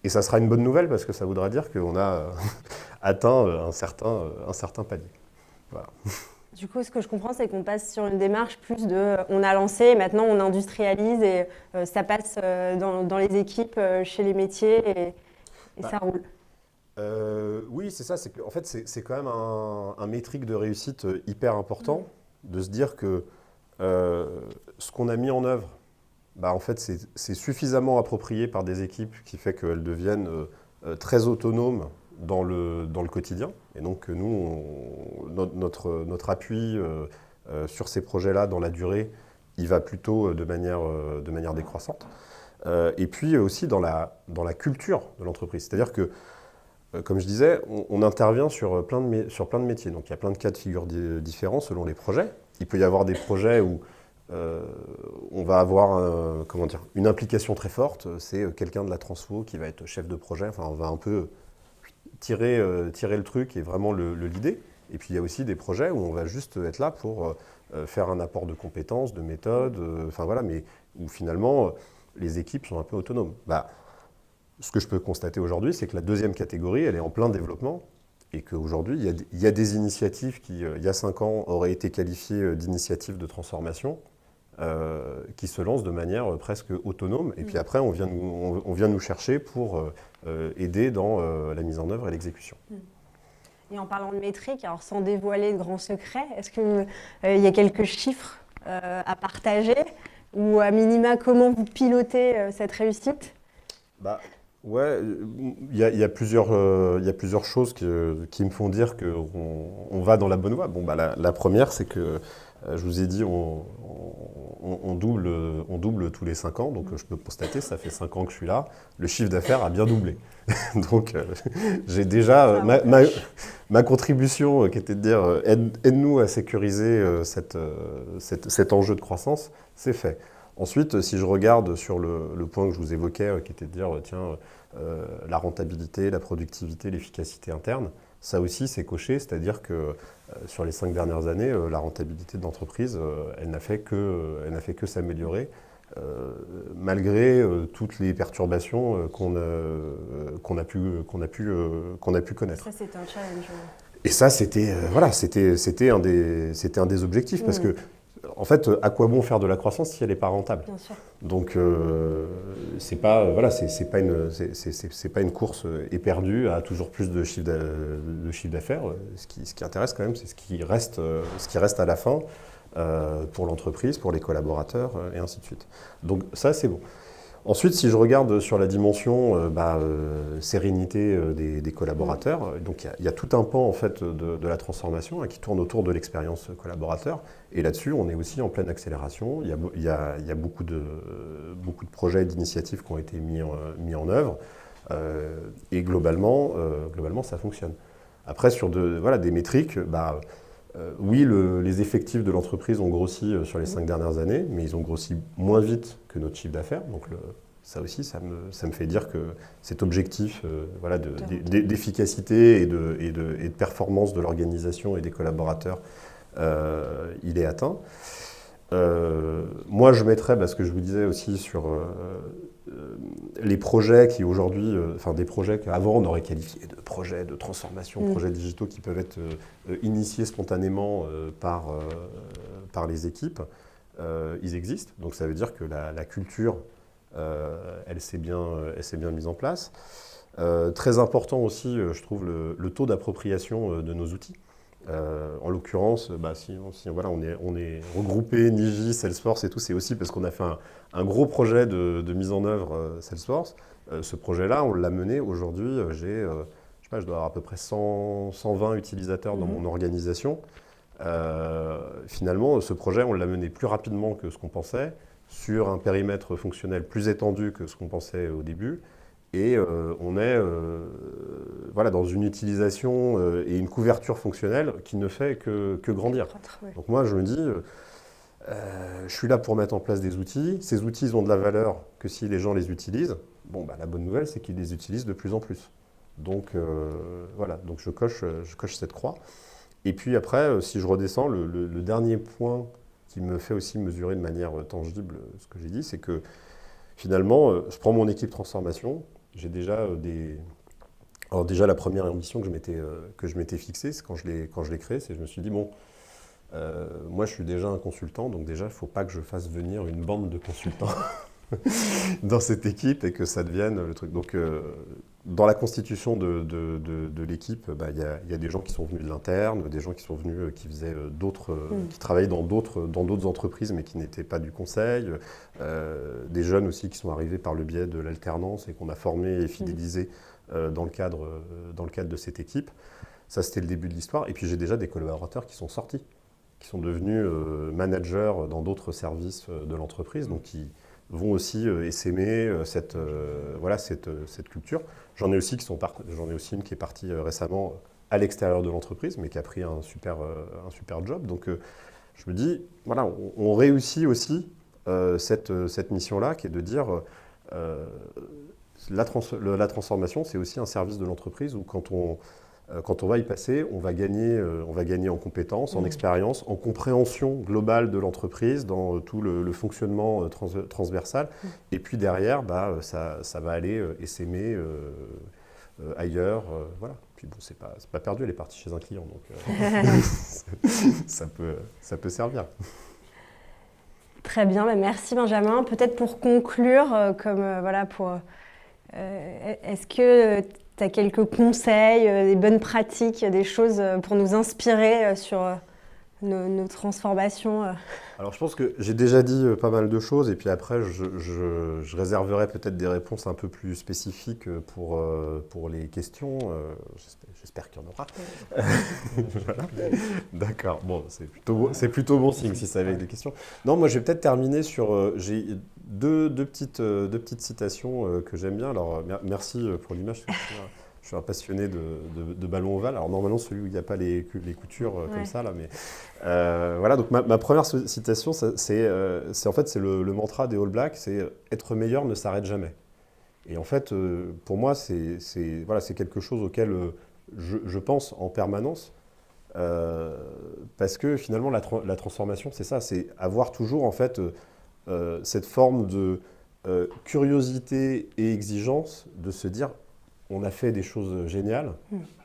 Et ça sera une bonne nouvelle parce que ça voudra dire qu'on a atteint un certain palier. Voilà. Du coup, ce que je comprends, c'est qu'on passe sur une démarche plus de on a lancé, et maintenant on industrialise et ça passe dans les équipes, chez les métiers et ça roule. Oui, c'est ça. En fait, c'est quand même un métrique de réussite hyper important de se dire que ce qu'on a mis en œuvre, en fait, c'est suffisamment approprié par des équipes qui fait qu'elles deviennent très autonomes dans le quotidien. Et donc, nous, notre appui sur ces projets-là dans la durée, il va plutôt de manière décroissante. Et puis aussi dans la culture de l'entreprise. C'est-à-dire que comme je disais, on intervient sur plein de métiers. Donc il y a plein de cas de figure différents selon les projets. Il peut y avoir des projets où on va avoir une implication très forte. C'est quelqu'un de la transfo qui va être chef de projet. Enfin, on va un peu tirer le truc et vraiment le leader. Et puis il y a aussi des projets où on va juste être là pour faire un apport de compétences, de méthodes, mais où finalement les équipes sont un peu autonomes. Ce que je peux constater aujourd'hui, c'est que la deuxième catégorie, elle est en plein développement et qu'aujourd'hui, il y a des initiatives qui, il y a 5 ans, auraient été qualifiées d'initiatives de transformation qui se lancent de manière presque autonome. Et puis après, on vient nous chercher pour aider dans la mise en œuvre et l'exécution. Et en parlant de métriques, alors sans dévoiler de grands secrets, est-ce qu'il y a quelques chiffres à partager ou à minima comment vous pilotez cette réussite? Bah, ouais, il y a plusieurs choses qui me font dire qu'on va dans la bonne voie. Bon, bah, la première, c'est que je vous ai dit, on double tous les 5 ans. Donc, je peux constater, ça fait 5 ans que je suis là. Le chiffre d'affaires a bien doublé. Donc, j'ai déjà ma contribution qui était de dire aide-nous à sécuriser cet enjeu de croissance, c'est fait. Ensuite, si je regarde sur le point que je vous évoquais, qui était de dire, tiens, la rentabilité, la productivité, l'efficacité interne, ça aussi c'est coché, c'est-à-dire que sur les 5 dernières années, la rentabilité de l'entreprise, elle n'a fait que s'améliorer, malgré toutes les perturbations qu'on a pu connaître. Ça, c'est un challenge. Et ça, c'était un des objectifs, parce que en fait, à quoi bon faire de la croissance si elle n'est pas rentable? Bien sûr. Donc, c'est pas une course éperdue à toujours plus de chiffre d'affaires. Ce qui intéresse quand même, c'est ce qui reste à la fin pour l'entreprise, pour les collaborateurs, et ainsi de suite. Donc ça, c'est bon. Ensuite, si je regarde sur la dimension sérénité des collaborateurs, donc il y a tout un pan en fait de la transformation qui tourne autour de l'expérience collaborateur. Et là-dessus, on est aussi en pleine accélération. Il y a beaucoup de projets et d'initiatives qui ont été mis en œuvre. Et globalement, ça fonctionne. Après, sur des métriques, oui, les effectifs de l'entreprise ont grossi sur les 5 dernières années, mais ils ont grossi moins vite que notre chiffre d'affaires. Donc ça aussi, ça me fait dire que cet objectif d'efficacité et de performance de l'organisation et des collaborateurs, il est atteint. Moi, je mettrais, ce que je vous disais aussi sur les projets qui aujourd'hui, des projets qu'avant on aurait qualifiés de projets de transformation, projets digitaux qui peuvent être initiés spontanément par les équipes, ils existent. Donc ça veut dire que la culture, elle s'est bien mise en place. Très important aussi, je trouve, le taux d'appropriation de nos outils. En l'occurrence, si on est regroupé, Niji, Salesforce et tout, c'est aussi parce qu'on a fait un gros projet de mise en œuvre Salesforce. Ce projet-là, on l'a mené aujourd'hui. Je dois avoir à peu près 120 utilisateurs dans mon organisation. Finalement, ce projet, on l'a mené plus rapidement que ce qu'on pensait, sur un périmètre fonctionnel plus étendu que ce qu'on pensait au début. Et on est dans une utilisation et une couverture fonctionnelle qui ne fait que grandir. Donc moi, je me dis, je suis là pour mettre en place des outils. Ces outils, ils ont de la valeur que si les gens les utilisent. La bonne nouvelle, c'est qu'ils les utilisent de plus en plus. Donc donc je coche cette croix. Et puis après, si je redescends, le dernier point qui me fait aussi mesurer de manière tangible ce que j'ai dit, c'est que finalement, je prends mon équipe transformation. J'ai déjà déjà la première ambition que je m'étais fixée, c'est quand je l'ai créée, c'est que je me suis dit, moi je suis déjà un consultant, donc déjà il ne faut pas que je fasse venir une bande de consultants dans cette équipe et que ça devienne le truc. Donc dans la constitution de l'équipe, y a des gens qui sont venus de l'interne, des gens qui sont venus, qui faisaient qui travaillaient dans d'autres entreprises mais qui n'étaient pas du conseil, des jeunes aussi qui sont arrivés par le biais de l'alternance et qu'on a formés et fidélisés dans le cadre de cette équipe. Ça, c'était le début de l'histoire. Et puis j'ai déjà des collaborateurs qui sont sortis, qui sont devenus managers dans d'autres services de l'entreprise, donc qui vont aussi essaimer cette culture. J'en ai aussi une qui est partie récemment à l'extérieur de l'entreprise, mais qui a pris un super job. Donc je me dis, on réussit aussi cette mission-là, qui est de dire la transformation, c'est aussi un service de l'entreprise où quand on va y passer, on va gagner en compétences, en expérience, en compréhension globale de l'entreprise, dans tout le fonctionnement transversal. Et puis derrière, ça va aller essaimer ailleurs. Voilà. Puis c'est pas perdu, elle est partie chez un client, donc ça peut servir. Très bien, merci Benjamin. Peut-être pour conclure, est-ce que as quelques conseils, des bonnes pratiques, des choses pour nous inspirer sur nos transformations. Alors je pense que j'ai déjà dit pas mal de choses et puis après je réserverai peut-être des réponses un peu plus spécifiques pour les questions. J'espère qu'il y en aura. Voilà. D'accord, bon, c'est plutôt bon signe si ça avait des questions. Non, moi je vais peut-être terminer sur... j'ai deux petites citations que j'aime bien. Alors merci pour l'image. Je suis un passionné de ballon ovale. Alors normalement celui où il n'y a pas les coutures comme ça là, mais voilà. Donc ma première citation, c'est en fait c'est le mantra des All Blacks, c'est être meilleur ne s'arrête jamais. Et en fait, pour moi, c'est quelque chose auquel je pense en permanence, parce que finalement la transformation, c'est ça, c'est avoir toujours en fait cette forme de curiosité et exigence de se dire on a fait des choses géniales,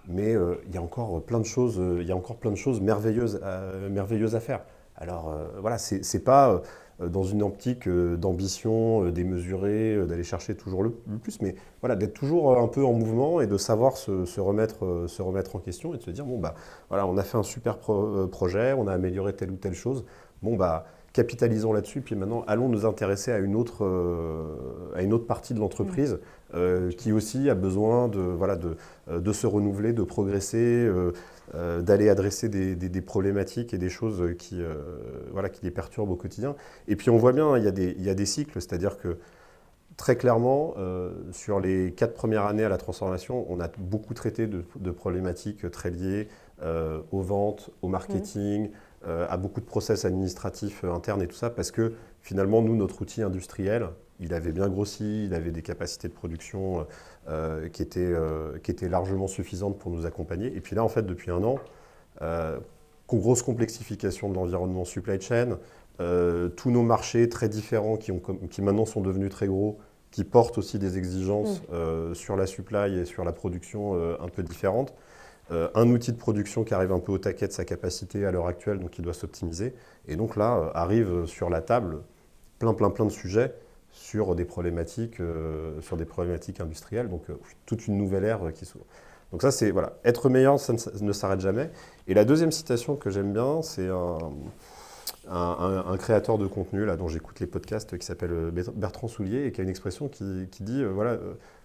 mais il y a encore plein de choses merveilleuses à faire. Alors voilà, c'est pas dans une optique d'ambition démesurée, d'aller chercher toujours le plus, mais voilà, d'être toujours un peu en mouvement et de savoir se remettre en question et de se dire bon bah voilà, on a fait un super projet, on a amélioré telle ou telle chose, bon bah capitalisons là-dessus, puis maintenant allons nous intéresser à une autre partie de l'entreprise qui aussi a besoin de se renouveler, de progresser, d'aller adresser des problématiques et des choses qui les perturbent au quotidien. Et puis on voit bien, il y a des cycles, c'est-à-dire que très clairement, sur les 4 premières années à la transformation, on a beaucoup traité de problématiques très liées aux ventes, au marketing, à beaucoup de process administratifs internes et tout ça, parce que finalement, nous, notre outil industriel, il avait bien grossi, il avait des capacités de production qui étaient largement suffisantes pour nous accompagner. Et puis là, en fait, depuis un an, grosse complexification de l'environnement supply chain, tous nos marchés très différents qui maintenant sont devenus très gros, qui portent aussi des exigences sur la supply et sur la production un peu différentes. Un outil de production qui arrive un peu au taquet de sa capacité à l'heure actuelle, donc qui doit s'optimiser. Et donc là, arrive sur la table plein de sujets sur des problématiques industrielles, donc toute une nouvelle ère qui s'ouvre. Donc ça, c'est, voilà, être meilleur, ça ne s'arrête jamais. Et la deuxième citation que j'aime bien, c'est un créateur de contenu là, dont j'écoute les podcasts, qui s'appelle Bertrand Soulier, et qui a une expression qui dit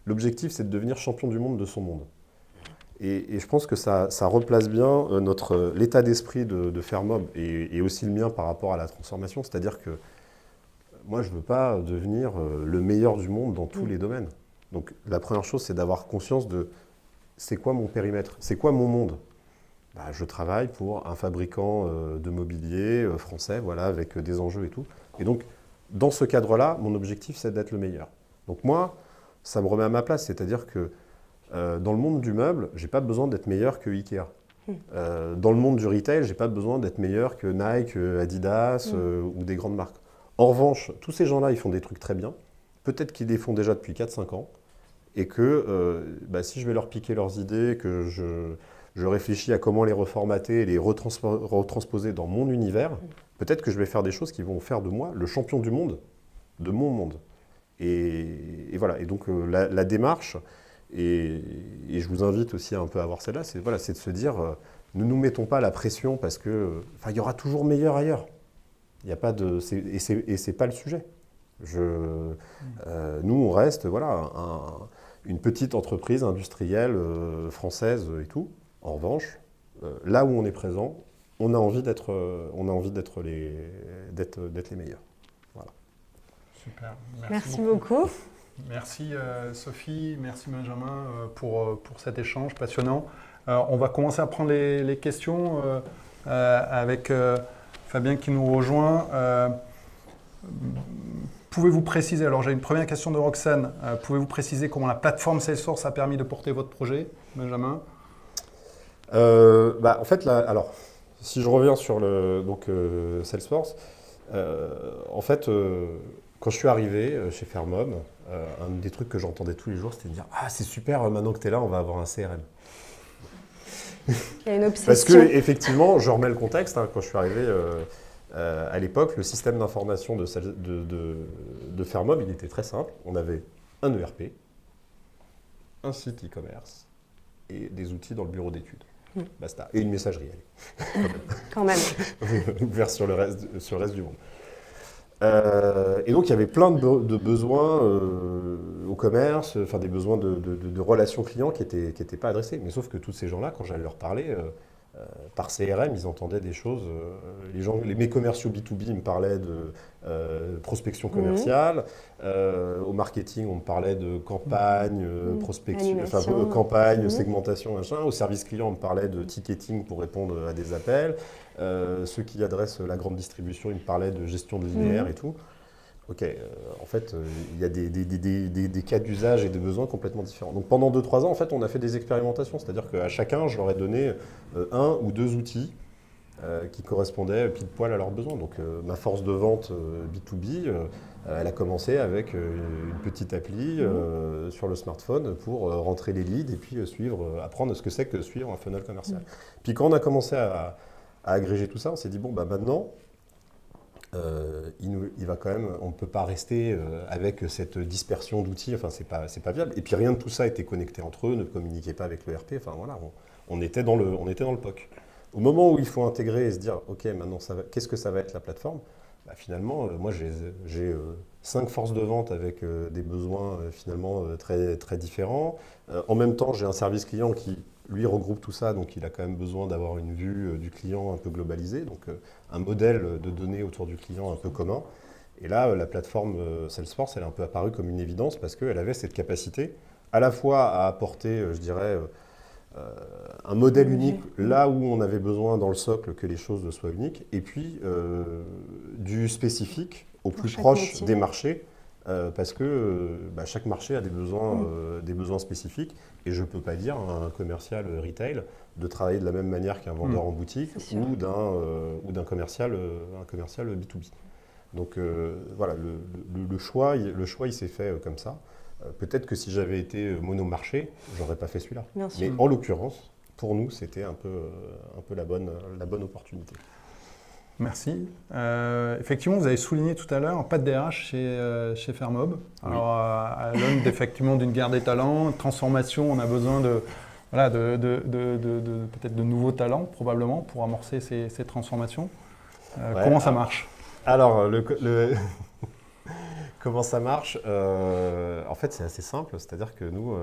l'objectif, c'est de devenir champion du monde de son monde. Et je pense que ça replace bien l'état d'esprit de Fermob et aussi le mien par rapport à la transformation. C'est-à-dire que moi, je ne veux pas devenir le meilleur du monde dans tous les domaines. Donc la première chose, c'est d'avoir conscience de c'est quoi mon périmètre, c'est quoi mon monde. Je travaille pour un fabricant de mobilier français, voilà, avec des enjeux et tout. Et donc, dans ce cadre-là, mon objectif, c'est d'être le meilleur. Donc moi, ça me remet à ma place, c'est-à-dire que dans le monde du meuble, je n'ai pas besoin d'être meilleur que Ikea. Dans le monde du retail, je n'ai pas besoin d'être meilleur que Nike, Adidas ou des grandes marques. En revanche, tous ces gens-là, ils font des trucs très bien. Peut-être qu'ils les font déjà depuis 4-5 ans. Et que si je vais leur piquer leurs idées, que je réfléchis à comment les reformater et les retransposer dans mon univers, peut-être que je vais faire des choses qui vont faire de moi le champion du monde, de mon monde. Et voilà. Et donc la démarche... Et je vous invite aussi un peu à avoir celle-là, c'est de se dire, ne nous mettons pas la pression parce que, il y aura toujours meilleur ailleurs. Il y a pas de, et c'est pas le sujet. Nous, on reste, une petite entreprise industrielle française et tout. En revanche, là où on est présent, on a envie d'être les meilleurs. Voilà. Super. Merci beaucoup. Merci Sophie, merci Benjamin pour cet échange passionnant. On va commencer à prendre les questions avec Fabien qui nous rejoint. Pouvez-vous préciser, alors j'ai une première question de Roxane, pouvez-vous préciser comment la plateforme Salesforce a permis de porter votre projet, Benjamin ? En fait, là, alors, si je reviens sur Salesforce, en fait, quand je suis arrivé chez Fermob, un des trucs que j'entendais tous les jours, c'était de dire « Ah, c'est super, maintenant que tu es là, on va avoir un CRM. » Il y a une obsession. Parce que, effectivement, je remets le contexte, quand je suis arrivé à l'époque, le système d'information de Fermob, il était très simple. On avait un ERP, un site e-commerce et des outils dans le bureau d'études. Basta. Et une messagerie, allez. Quand même. Ouvert sur le reste du monde. Et donc, il y avait plein de besoins au commerce, enfin des besoins de relations clients qui étaient pas adressés. Mais sauf que tous ces gens-là, quand j'allais leur parler, par CRM, ils entendaient des choses. Mes commerciaux B2B, ils me parlaient de prospection commerciale. Au marketing, on me parlait de campagne, prospection, campagne, segmentation, machin. Au service client, on me parlait de ticketing pour répondre à des appels. Ceux qui adressent la grande distribution, ils me parlaient de gestion de linéaire et tout. Ok, en fait, il y a des cas d'usage et des besoins complètement différents. Donc pendant 2-3 ans, en fait, on a fait des expérimentations, c'est-à-dire qu'à chacun, je leur ai donné un ou deux outils qui correspondaient pile poil à leurs besoins. Donc ma force de vente B2B, elle a commencé avec une petite appli sur le smartphone pour rentrer les leads et puis apprendre ce que c'est que suivre un funnel commercial. Puis quand on a commencé à agréger tout ça, on s'est dit, bon, bah maintenant, il va quand même, on ne peut pas rester avec cette dispersion d'outils, enfin c'est pas viable. Et puis rien de tout ça était connecté entre eux, ne communiquait pas avec l'ERP, enfin voilà, on était dans le POC. Au moment où il faut intégrer et se dire, ok, maintenant qu'est-ce que ça va être la plateforme, bah, finalement, moi j'ai 5 forces de vente avec des besoins finalement très, très différents. En même temps, j'ai un service client qui lui regroupe tout ça, donc il a quand même besoin d'avoir une vue du client un peu globalisée, donc un modèle de données autour du client un peu commun. Et là, la plateforme Salesforce, elle est un peu apparue comme une évidence parce qu'elle avait cette capacité à la fois à apporter, je dirais, un modèle unique là où on avait besoin dans le socle que les choses soient uniques, et puis du spécifique au plus proche des marchés, parce que chaque marché a des besoins spécifiques, et je ne peux pas dire à un commercial retail de travailler de la même manière qu'un vendeur en boutique ou d'un commercial B2B. Donc voilà, le choix il s'est fait comme ça. Peut-être que si j'avais été monomarché, j'aurais pas fait celui-là. Mais en l'occurrence, pour nous, c'était un peu la bonne opportunité. Merci. Effectivement, vous avez souligné tout à l'heure, pas de DRH chez Fermob. Oui. Alors, à l'aune effectivement d'une guerre des talents, de transformation, on a besoin peut-être de nouveaux talents, probablement, pour amorcer ces transformations. Comment ça marche ? Alors, comment ça marche ? En fait, c'est assez simple. C'est-à-dire que nous,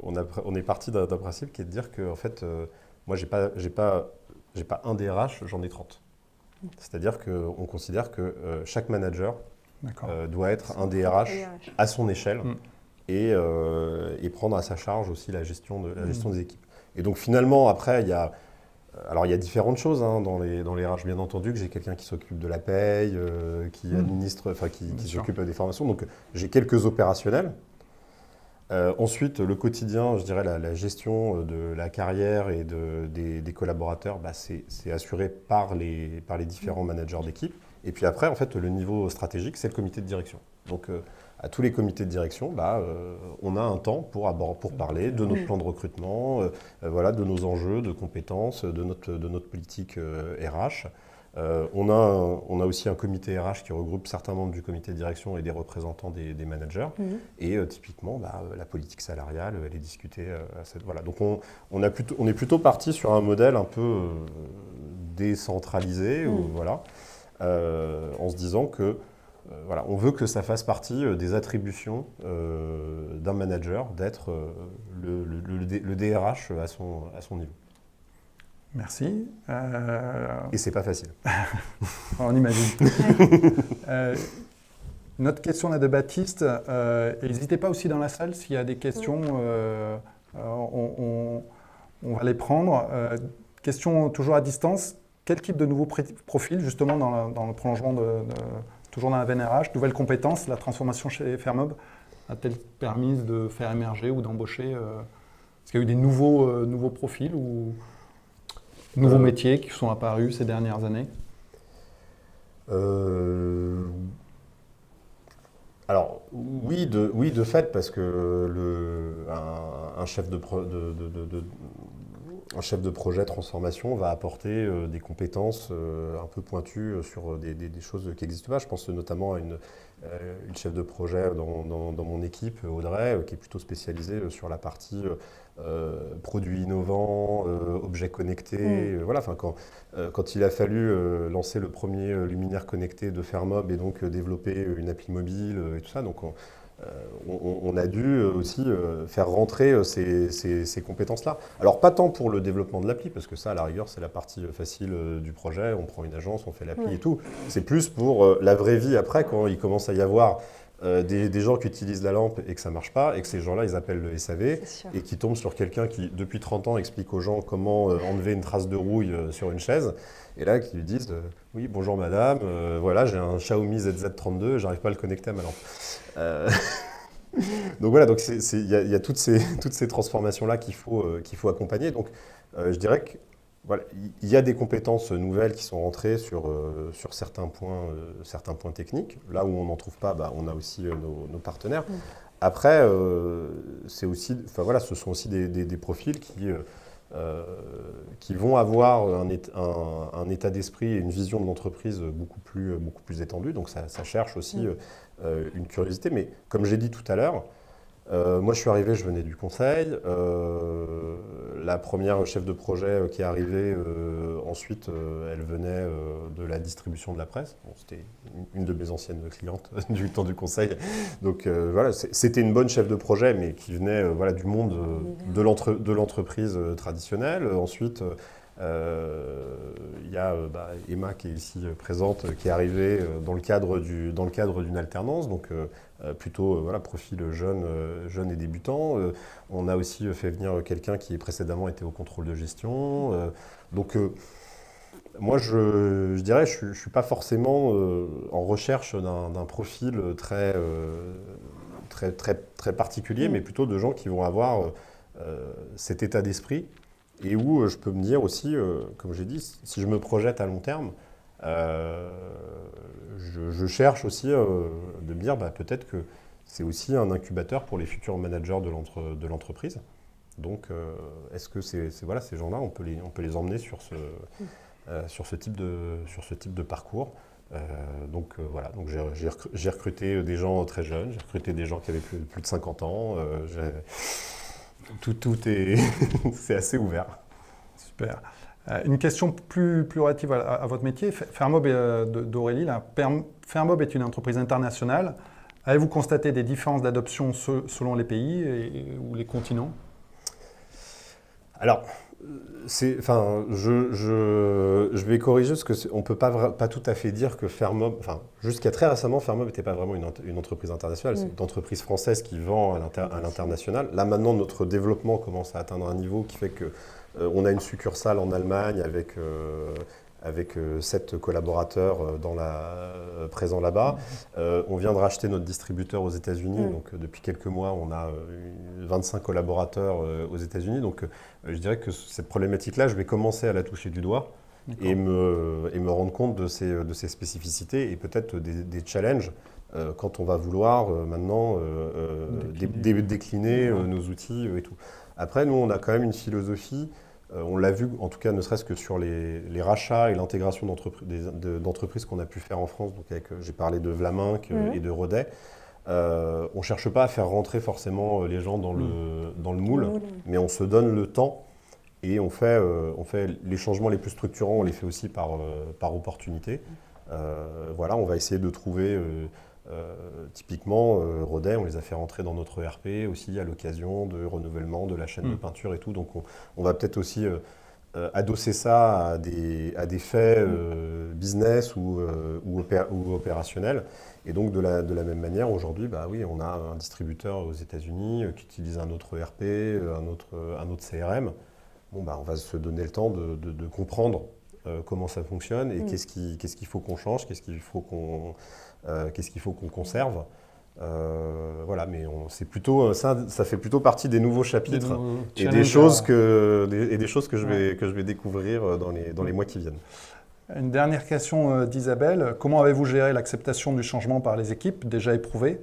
on est parti d'un principe qui est de dire que, en fait, moi, j'ai pas un DRH, j'en ai 30. C'est-à-dire qu'on considère que chaque manager doit être un DRH à son échelle et prendre à sa charge aussi la gestion des équipes. Et donc, finalement, après, il y a différentes choses dans les RH, bien entendu, que j'ai quelqu'un qui s'occupe de la paye, qui administre, enfin qui s'occupe des formations. Donc j'ai quelques opérationnels. Ensuite, le quotidien, je dirais la gestion de la carrière et des collaborateurs, c'est assuré par les différents managers d'équipe. Et puis après, en fait, le niveau stratégique, c'est le comité de direction. Donc à tous les comités de direction, on a un temps pour parler de notre plan de recrutement, de nos enjeux, de compétences, de notre politique RH. On a aussi un comité RH qui regroupe certains membres du comité de direction et des représentants des managers. Et typiquement, la politique salariale, elle est discutée à cette... Voilà. Donc on est plutôt parti sur un modèle un peu décentralisé, en se disant que on veut que ça fasse partie des attributions d'un manager d'être le DRH à son niveau. Merci. Et c'est pas facile. On imagine. Notre question là de Baptiste. N'hésitez pas aussi dans la salle s'il y a des questions. On va les prendre. Question toujours à distance. Quel type de nouveau profil, justement, dans le prolongement toujours dans la veine RH, nouvelles compétences, la transformation chez Fermob a-t-elle permis de faire émerger ou d'embaucher Est-ce qu'il y a eu des nouveaux profils ou nouveaux métiers qui sont apparus ces dernières années ? Alors oui, de fait, parce que un chef un chef de projet transformation va apporter des compétences un peu pointues sur des choses qui n'existent pas. Je pense notamment à une chef de projet dans mon équipe, Audrey, qui est plutôt spécialisée sur la partie produits innovants, objets connectés. Voilà, quand il a fallu lancer le premier luminaire connecté de Fermob et donc développer une appli mobile et tout ça, donc on a dû aussi faire rentrer ces compétences-là. Alors pas tant pour le développement de l'appli, parce que ça, à la rigueur, c'est la partie facile du projet, on prend une agence, on fait l'appli et tout. C'est plus pour la vraie vie après, quand il commence à y avoir des gens qui utilisent la lampe et que ça ne marche pas, et que ces gens-là, ils appellent le SAV, et qui tombent sur quelqu'un qui, depuis 30 ans, explique aux gens comment enlever une trace de rouille sur une chaise, et là, qui lui disent oui, bonjour madame, voilà, j'ai un Xiaomi ZZ32, j'arrive pas à le connecter à ma lampe. Donc voilà, il y a toutes ces transformations-là qu'il faut accompagner. Donc je dirais que voilà, il y a des compétences nouvelles qui sont rentrées sur certains points techniques. Là où on n'en trouve pas, on a aussi nos partenaires. Après, ce sont aussi des profils qui vont avoir un état d'esprit et une vision de l'entreprise beaucoup plus étendue. Donc ça cherche aussi une curiosité. Mais comme j'ai dit tout à l'heure, moi je suis arrivé, je venais du conseil. La première chef de projet qui est arrivée, ensuite, elle venait de la distribution de la presse. Bon, c'était une de mes anciennes clientes du temps du conseil. Donc voilà, c'était une bonne chef de projet, mais qui venait du monde de l'entreprise traditionnelle. Ensuite, il y a Emma qui est ici présente, qui est arrivée dans le cadre d'une alternance, donc plutôt profil jeune et débutant. On a aussi fait venir quelqu'un qui précédemment était au contrôle de gestion. Moi, je dirais, je ne suis pas forcément en recherche d'un profil très particulier, mais plutôt de gens qui vont avoir cet état d'esprit. Et où je peux me dire aussi, comme j'ai dit, si je me projette à long terme, je cherche aussi de me dire peut-être que c'est aussi un incubateur pour les futurs managers de l'entreprise. Donc, est-ce que ces gens-là, on peut les emmener sur ce type de parcours. Donc j'ai recruté des gens très jeunes, j'ai recruté des gens qui avaient plus de 50 ans. Tout est c'est assez ouvert. Super. Une question plus relative à votre métier. Fermob d'Aurélie, Fermob est une entreprise internationale. Avez-vous constaté des différences d'adoption selon les pays ou les continents? Alors, je vais corriger parce qu'on ne peut pas tout à fait dire que Fermob, jusqu'à très récemment, Fermob n'était pas vraiment une entreprise internationale. C'est une entreprise française qui vend à l'international. Là, maintenant, notre développement commence à atteindre un niveau qui fait qu'on a une succursale en Allemagne avec 7 collaborateurs présents là-bas. On vient de racheter notre distributeur aux États-Unis. Donc, depuis quelques mois, on a 25 collaborateurs aux États-Unis. Donc, je dirais que cette problématique-là, je vais commencer à la toucher du doigt et me rendre compte de ses spécificités et peut-être des challenges quand on va vouloir maintenant décliner nos outils et tout. Après, nous, on a quand même une philosophie. On l'a vu, en tout cas, ne serait-ce que sur les rachats et l'intégration d'entreprises qu'on a pu faire en France. Donc, j'ai parlé de Vlaminck et de Rodet. On ne cherche pas à faire rentrer forcément les gens dans le moule, mais on se donne le temps et on fait les changements les plus structurants, on les fait aussi par opportunité. On va essayer de trouver, typiquement, Rodet, on les a fait rentrer dans notre ERP aussi à l'occasion de renouvellement de la chaîne de peinture et tout. Donc on va peut-être aussi adosser ça à des faits business ou opérationnels. Et donc de la même manière, aujourd'hui, on a un distributeur aux États-Unis qui utilise un autre ERP, un autre CRM. On va se donner le temps de comprendre comment ça fonctionne et qu'est-ce qu'il faut qu'on change, qu'est-ce qu'il faut qu'on conserve. Mais c'est plutôt ça fait plutôt partie des nouveaux chapitres et des choses que je vais découvrir dans les mois qui viennent. Une dernière question d'Isabelle. Comment avez-vous géré l'acceptation du changement par les équipes déjà éprouvées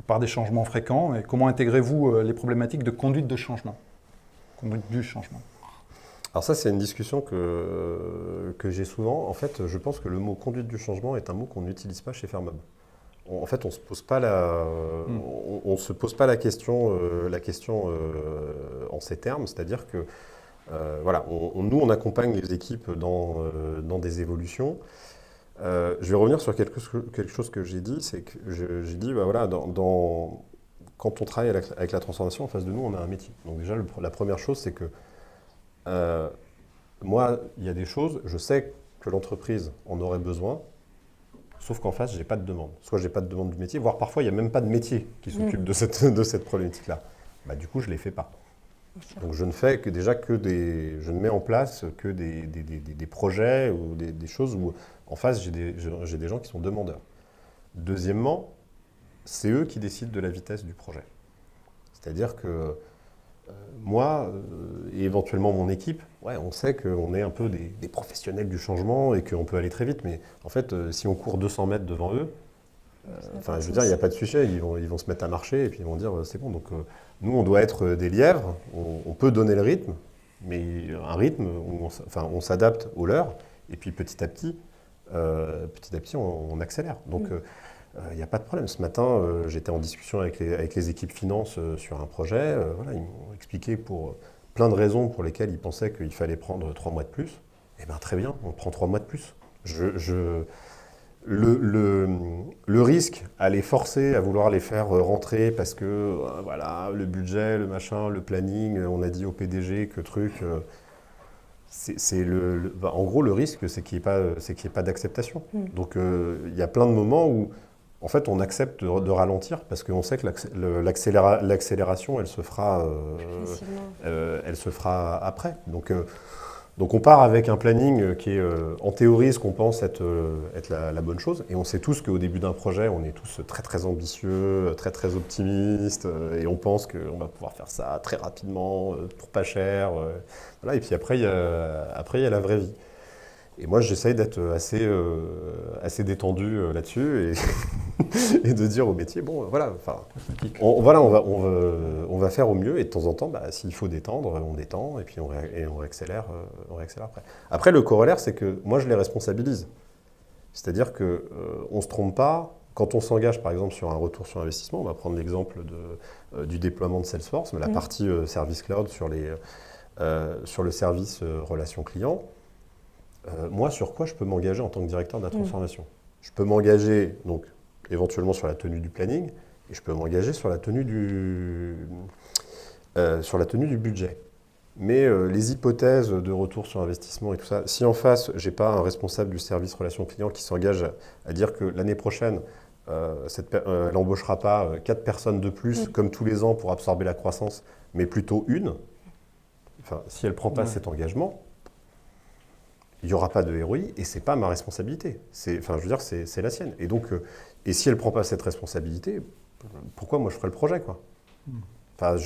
par des changements fréquents et comment intégrez-vous les problématiques de conduite du changement? Alors ça, c'est une discussion que j'ai souvent. En fait, je pense que le mot conduite du changement est un mot qu'on n'utilise pas chez Fairmob. En fait, on se pose pas on se pose pas la question en ces termes, c'est-à-dire que voilà, nous, on accompagne les équipes dans des évolutions. Je vais revenir sur quelque chose que j'ai dit, c'est que j'ai dit, bah voilà, quand on travaille avec la transformation, en face de nous, on a un métier. Donc déjà, la première chose, c'est que moi, il y a des choses, je sais que l'entreprise en aurait besoin, sauf qu'en face, je n'ai pas de demande. Soit je n'ai pas de demande du métier, voire parfois, il n'y a même pas de métier qui s'occupe de cette problématique-là. Bah, du coup, je ne les fais pas. Donc je ne fais que déjà je ne mets en place que des projets ou des choses où en face j'ai des gens qui sont demandeurs. Deuxièmement, c'est eux qui décident de la vitesse du projet. C'est-à-dire que moi et éventuellement mon équipe, ouais, on sait qu'on est un peu des professionnels du changement et qu'on peut aller très vite, mais en fait si on court 200 mètres devant eux, enfin, je veux dire, il n'y a pas de sujet, ils vont se mettre à marcher et puis ils vont dire c'est bon. Donc nous, on doit être des lièvres, on peut donner le rythme, mais un rythme où on s'adapte aux leurs et puis petit à petit, on accélère. Donc il n'y a pas de problème. Ce matin, j'étais en discussion avec les équipes finances sur un projet. Voilà, ils m'ont expliqué pour plein de raisons pour lesquelles ils pensaient qu'il fallait prendre 3 mois de plus. Eh bien très bien, on prend 3 mois de plus. Le risque à les forcer, à vouloir les faire rentrer parce que voilà, le budget, le machin, le planning, on a dit au PDG que truc, en gros le risque c'est qu'il n'y ait pas d'acceptation. Donc il y a plein de moments où en fait on accepte de ralentir parce qu'on sait que l'accélération elle se fera après. Donc on part avec un planning qui est en théorie ce qu'on pense être la bonne chose. Et on sait tous qu'au début d'un projet, on est tous très très ambitieux, très très optimistes. Et on pense qu'on va pouvoir faire ça très rapidement, pour pas cher. Voilà. Et puis après, il y a la vraie vie. Et moi, j'essaye d'être assez détendu là-dessus et de dire au métier, bon, voilà, on va faire au mieux et de temps en temps, bah, s'il faut détendre, on détend et puis on réaccélère après. Après, le corollaire, c'est que moi, je les responsabilise. C'est-à-dire qu'on ne se trompe pas. Quand on s'engage, par exemple, sur un retour sur investissement, on va prendre l'exemple du déploiement de Salesforce, mais la partie Service Cloud sur le service relation client. Moi, sur quoi je peux m'engager en tant que directeur de la transformation ? Je peux m'engager donc éventuellement sur la tenue du planning et je peux m'engager sur la tenue du budget. Mais les hypothèses de retour sur investissement et tout ça, si en face, je n'ai pas un responsable du service relation client qui s'engage à dire que l'année prochaine, elle n'embauchera pas 4 personnes de plus comme tous les ans pour absorber la croissance, mais plutôt une, enfin, si elle ne prend pas cet engagement, il n'y aura pas de ROI et ce n'est pas ma responsabilité. Enfin, je veux dire, c'est la sienne. Et donc, et si elle ne prend pas cette responsabilité, pourquoi moi je ferais le projet, quoi ? Enfin,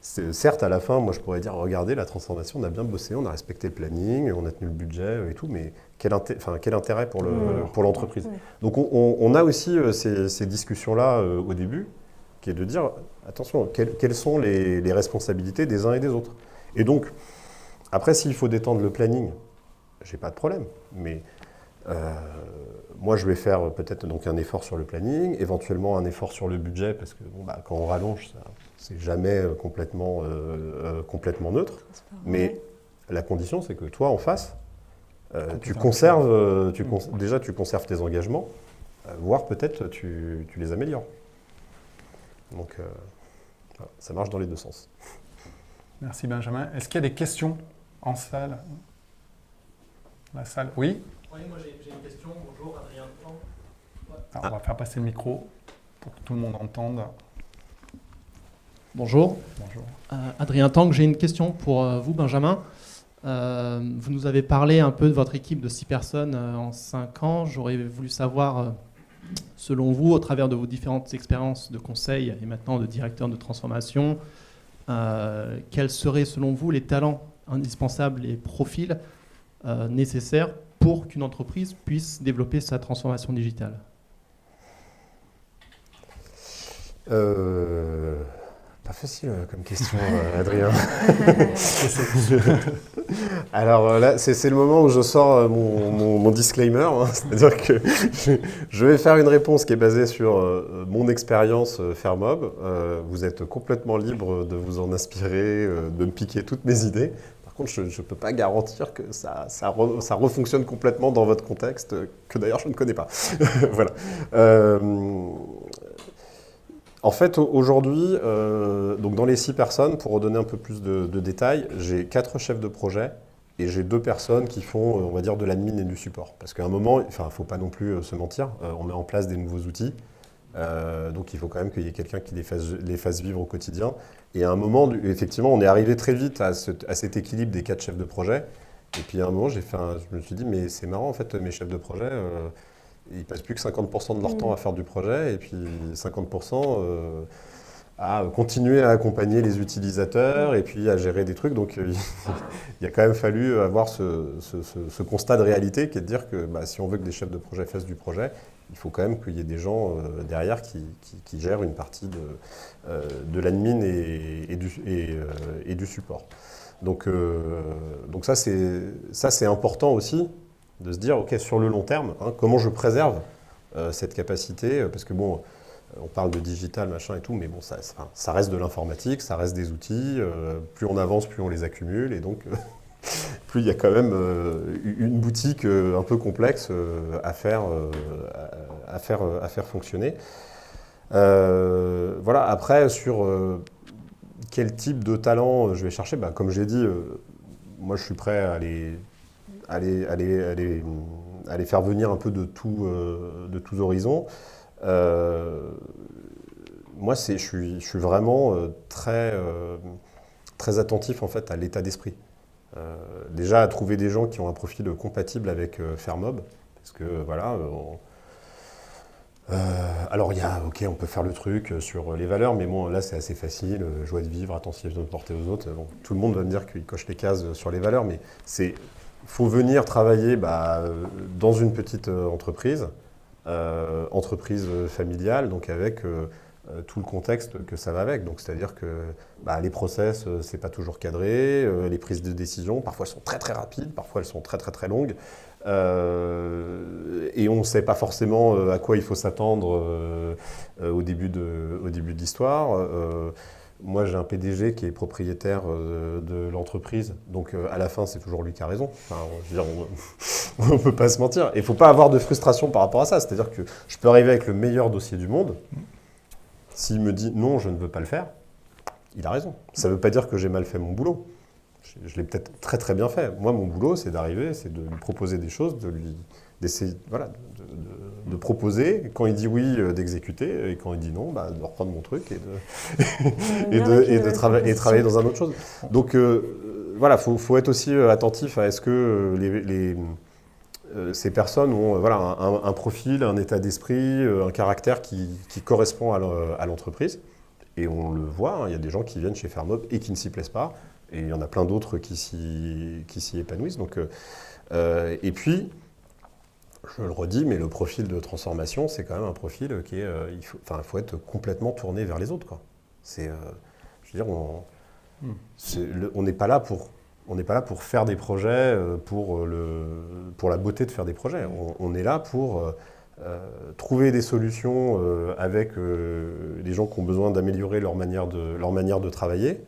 certes, à la fin, moi je pourrais dire, regardez, la transformation, on a bien bossé, on a respecté le planning, on a tenu le budget et tout, mais quel intérêt pour l'entreprise ? Donc on a aussi ces discussions-là au début, qui est de dire, attention, quelles sont les responsabilités des uns et des autres ? Et donc, après, s'il faut détendre le planning, j'ai pas de problème, mais moi je vais faire peut-être donc un effort sur le planning, éventuellement un effort sur le budget, parce que bon, bah, quand on rallonge, c'est jamais complètement neutre, mais la condition c'est que toi en face, tu conserves tes engagements, voire peut-être tu les améliores. Donc voilà, ça marche dans les deux sens. Merci Benjamin. Est-ce qu'il y a des questions en salle ? La salle, oui ? Oui, moi j'ai une question. Bonjour, Adrien Tang. Alors, on va faire passer le micro pour que tout le monde entende. Bonjour. Bonjour. Adrien Tang, j'ai une question pour vous, Benjamin. Vous nous avez parlé un peu de votre équipe de 6 personnes en 5 ans. J'aurais voulu savoir, selon vous, au travers de vos différentes expériences de conseil et maintenant de directeur de transformation, quels seraient, selon vous, les talents indispensables, les profils nécessaires pour qu'une entreprise puisse développer sa transformation digitale ? Pas facile comme question, Adrien. Alors là, c'est le moment où je sors mon disclaimer, hein, c'est-à-dire que je vais faire une réponse qui est basée sur mon expérience Fairmob. Vous êtes complètement libre de vous en inspirer, de me piquer toutes mes idées. Par contre, je ne peux pas garantir que ça refonctionne complètement dans votre contexte, que d'ailleurs je ne connais pas. Voilà. En fait, aujourd'hui, donc dans les 6 personnes, pour redonner un peu plus de détails, j'ai 4 chefs de projet et j'ai 2 personnes qui font, on va dire, de l'admin et du support. Parce qu'à un moment, il ne faut pas non plus se mentir, on met en place des nouveaux outils, donc il faut quand même qu'il y ait quelqu'un qui les fasse vivre au quotidien. Et à un moment, effectivement, on est arrivé très vite à cet équilibre des 4 chefs de projet. Et puis à un moment, je me suis dit, mais c'est marrant, en fait, mes chefs de projet... ils passent plus que 50% de leur temps à faire du projet et puis 50% à continuer à accompagner les utilisateurs et puis à gérer des trucs. Donc il a quand même fallu avoir ce constat de réalité qui est de dire que si on veut que des chefs de projet fassent du projet, il faut quand même qu'il y ait des gens derrière qui gèrent une partie de l'admin et du support. Donc ça c'est important aussi. De se dire, OK, sur le long terme, comment je préserve cette capacité, parce que bon, on parle de digital, machin et tout, mais bon, ça reste de l'informatique, ça reste des outils, plus on avance, plus on les accumule, et donc plus il y a quand même une boutique un peu complexe à faire fonctionner. Voilà, après, sur quel type de talent je vais chercher, comme j'ai dit, moi je suis prêt à les faire venir un peu de tous horizons. Moi, je suis vraiment très attentif en fait à l'état d'esprit. Déjà à trouver des gens qui ont un profil compatible avec Fairmob, parce que voilà. Alors on peut faire le truc sur les valeurs, mais bon là c'est assez facile, joie de vivre, attention de porter aux autres. Bon, tout le monde va me dire qu'il coche les cases sur les valeurs, mais il faut venir travailler dans une petite entreprise familiale, donc avec tout le contexte que ça va avec. Donc c'est-à-dire que les process, c'est pas toujours cadré, les prises de décision, parfois elles sont très très rapides, parfois elles sont très très très longues, et on ne sait pas forcément à quoi il faut s'attendre au début de l'histoire. Moi, j'ai un PDG qui est propriétaire de l'entreprise, donc à la fin, c'est toujours lui qui a raison. Enfin, je veux dire, on ne peut pas se mentir. Et il ne faut pas avoir de frustration par rapport à ça. C'est-à-dire que je peux arriver avec le meilleur dossier du monde. S'il me dit non, je ne veux pas le faire, il a raison. Ça ne veut pas dire que j'ai mal fait mon boulot. Je l'ai peut-être très très bien fait. Moi, mon boulot, c'est d'arriver, c'est de lui proposer des choses, d'essayer, voilà, de proposer, quand il dit oui, d'exécuter, et quand il dit non, de reprendre mon truc et de travailler dans un autre chose. Donc voilà, faut être aussi attentif à est-ce que ces personnes ont un profil, un état d'esprit, un caractère qui correspond à l'entreprise. Et on le voit, il y a des gens qui viennent chez Fairmob et qui ne s'y plaisent pas, et il y en a plein d'autres qui s'y épanouissent. Donc, et puis, je le redis, mais le profil de transformation, c'est quand même un profil qui est... il faut être complètement tourné vers les autres, quoi. Je veux dire, on n'est pas là pour faire des projets, pour la beauté de faire des projets. On est là pour trouver des solutions avec les gens qui ont besoin d'améliorer leur manière de travailler,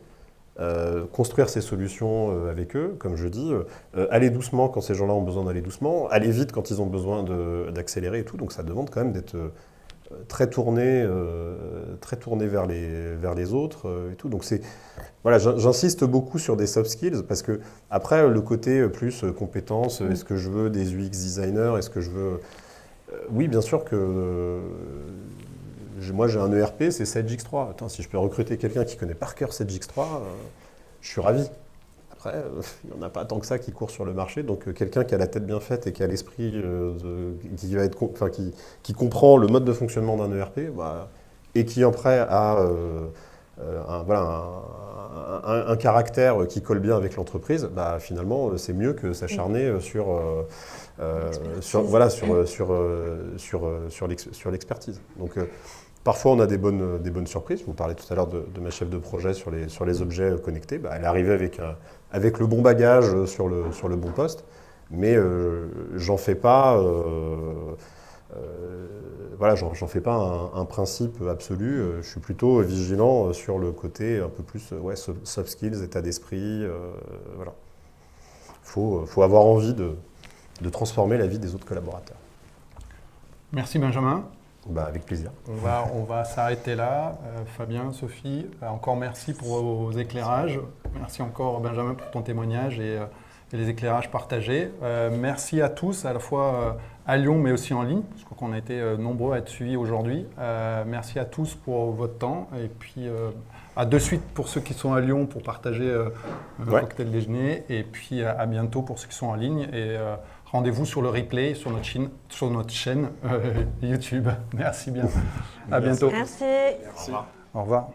construire ces solutions avec eux, comme je dis, aller doucement quand ces gens-là ont besoin d'aller doucement, aller vite quand ils ont besoin d'accélérer et tout. Donc ça demande quand même d'être très tourné vers les autres et tout. Donc voilà, j'insiste beaucoup sur des soft skills parce que après le côté plus compétences, est-ce que je veux des UX designers, est-ce que je veux... oui, bien sûr que moi j'ai un ERP, c'est Sage X3. Attends, si je peux recruter quelqu'un qui connaît par cœur Sage X3, je suis ravi. Après, il n'y en a pas tant que ça qui court sur le marché, donc quelqu'un qui a la tête bien faite et qui a l'esprit qui comprend le mode de fonctionnement d'un ERP, et qui après a un caractère qui colle bien avec l'entreprise, finalement c'est mieux que s'acharner sur l'expertise. Donc Parfois, on a des bonnes surprises. Vous parlez tout à l'heure de ma chef de projet sur les objets connectés. Elle est arrivée avec le bon bagage sur le bon poste, mais j'en fais pas, j'en fais pas un principe absolu. Je suis plutôt vigilant sur le côté un peu plus soft skills, état d'esprit. Voilà. Faut avoir envie de transformer la vie des autres collaborateurs. Merci Benjamin. Avec plaisir. On va s'arrêter là. Fabien, Sophie, encore merci pour vos éclairages. Merci encore Benjamin pour ton témoignage et les éclairages partagés. Merci à tous, à la fois à Lyon mais aussi en ligne, parce qu'on a été nombreux à être suivis aujourd'hui. Merci à tous pour votre temps et puis à de suite pour ceux qui sont à Lyon pour partager le cocktail déjeuner et puis à bientôt pour ceux qui sont en ligne. Et rendez-vous sur le replay sur notre chaîne YouTube. Merci bien. À bientôt. Merci. Au revoir.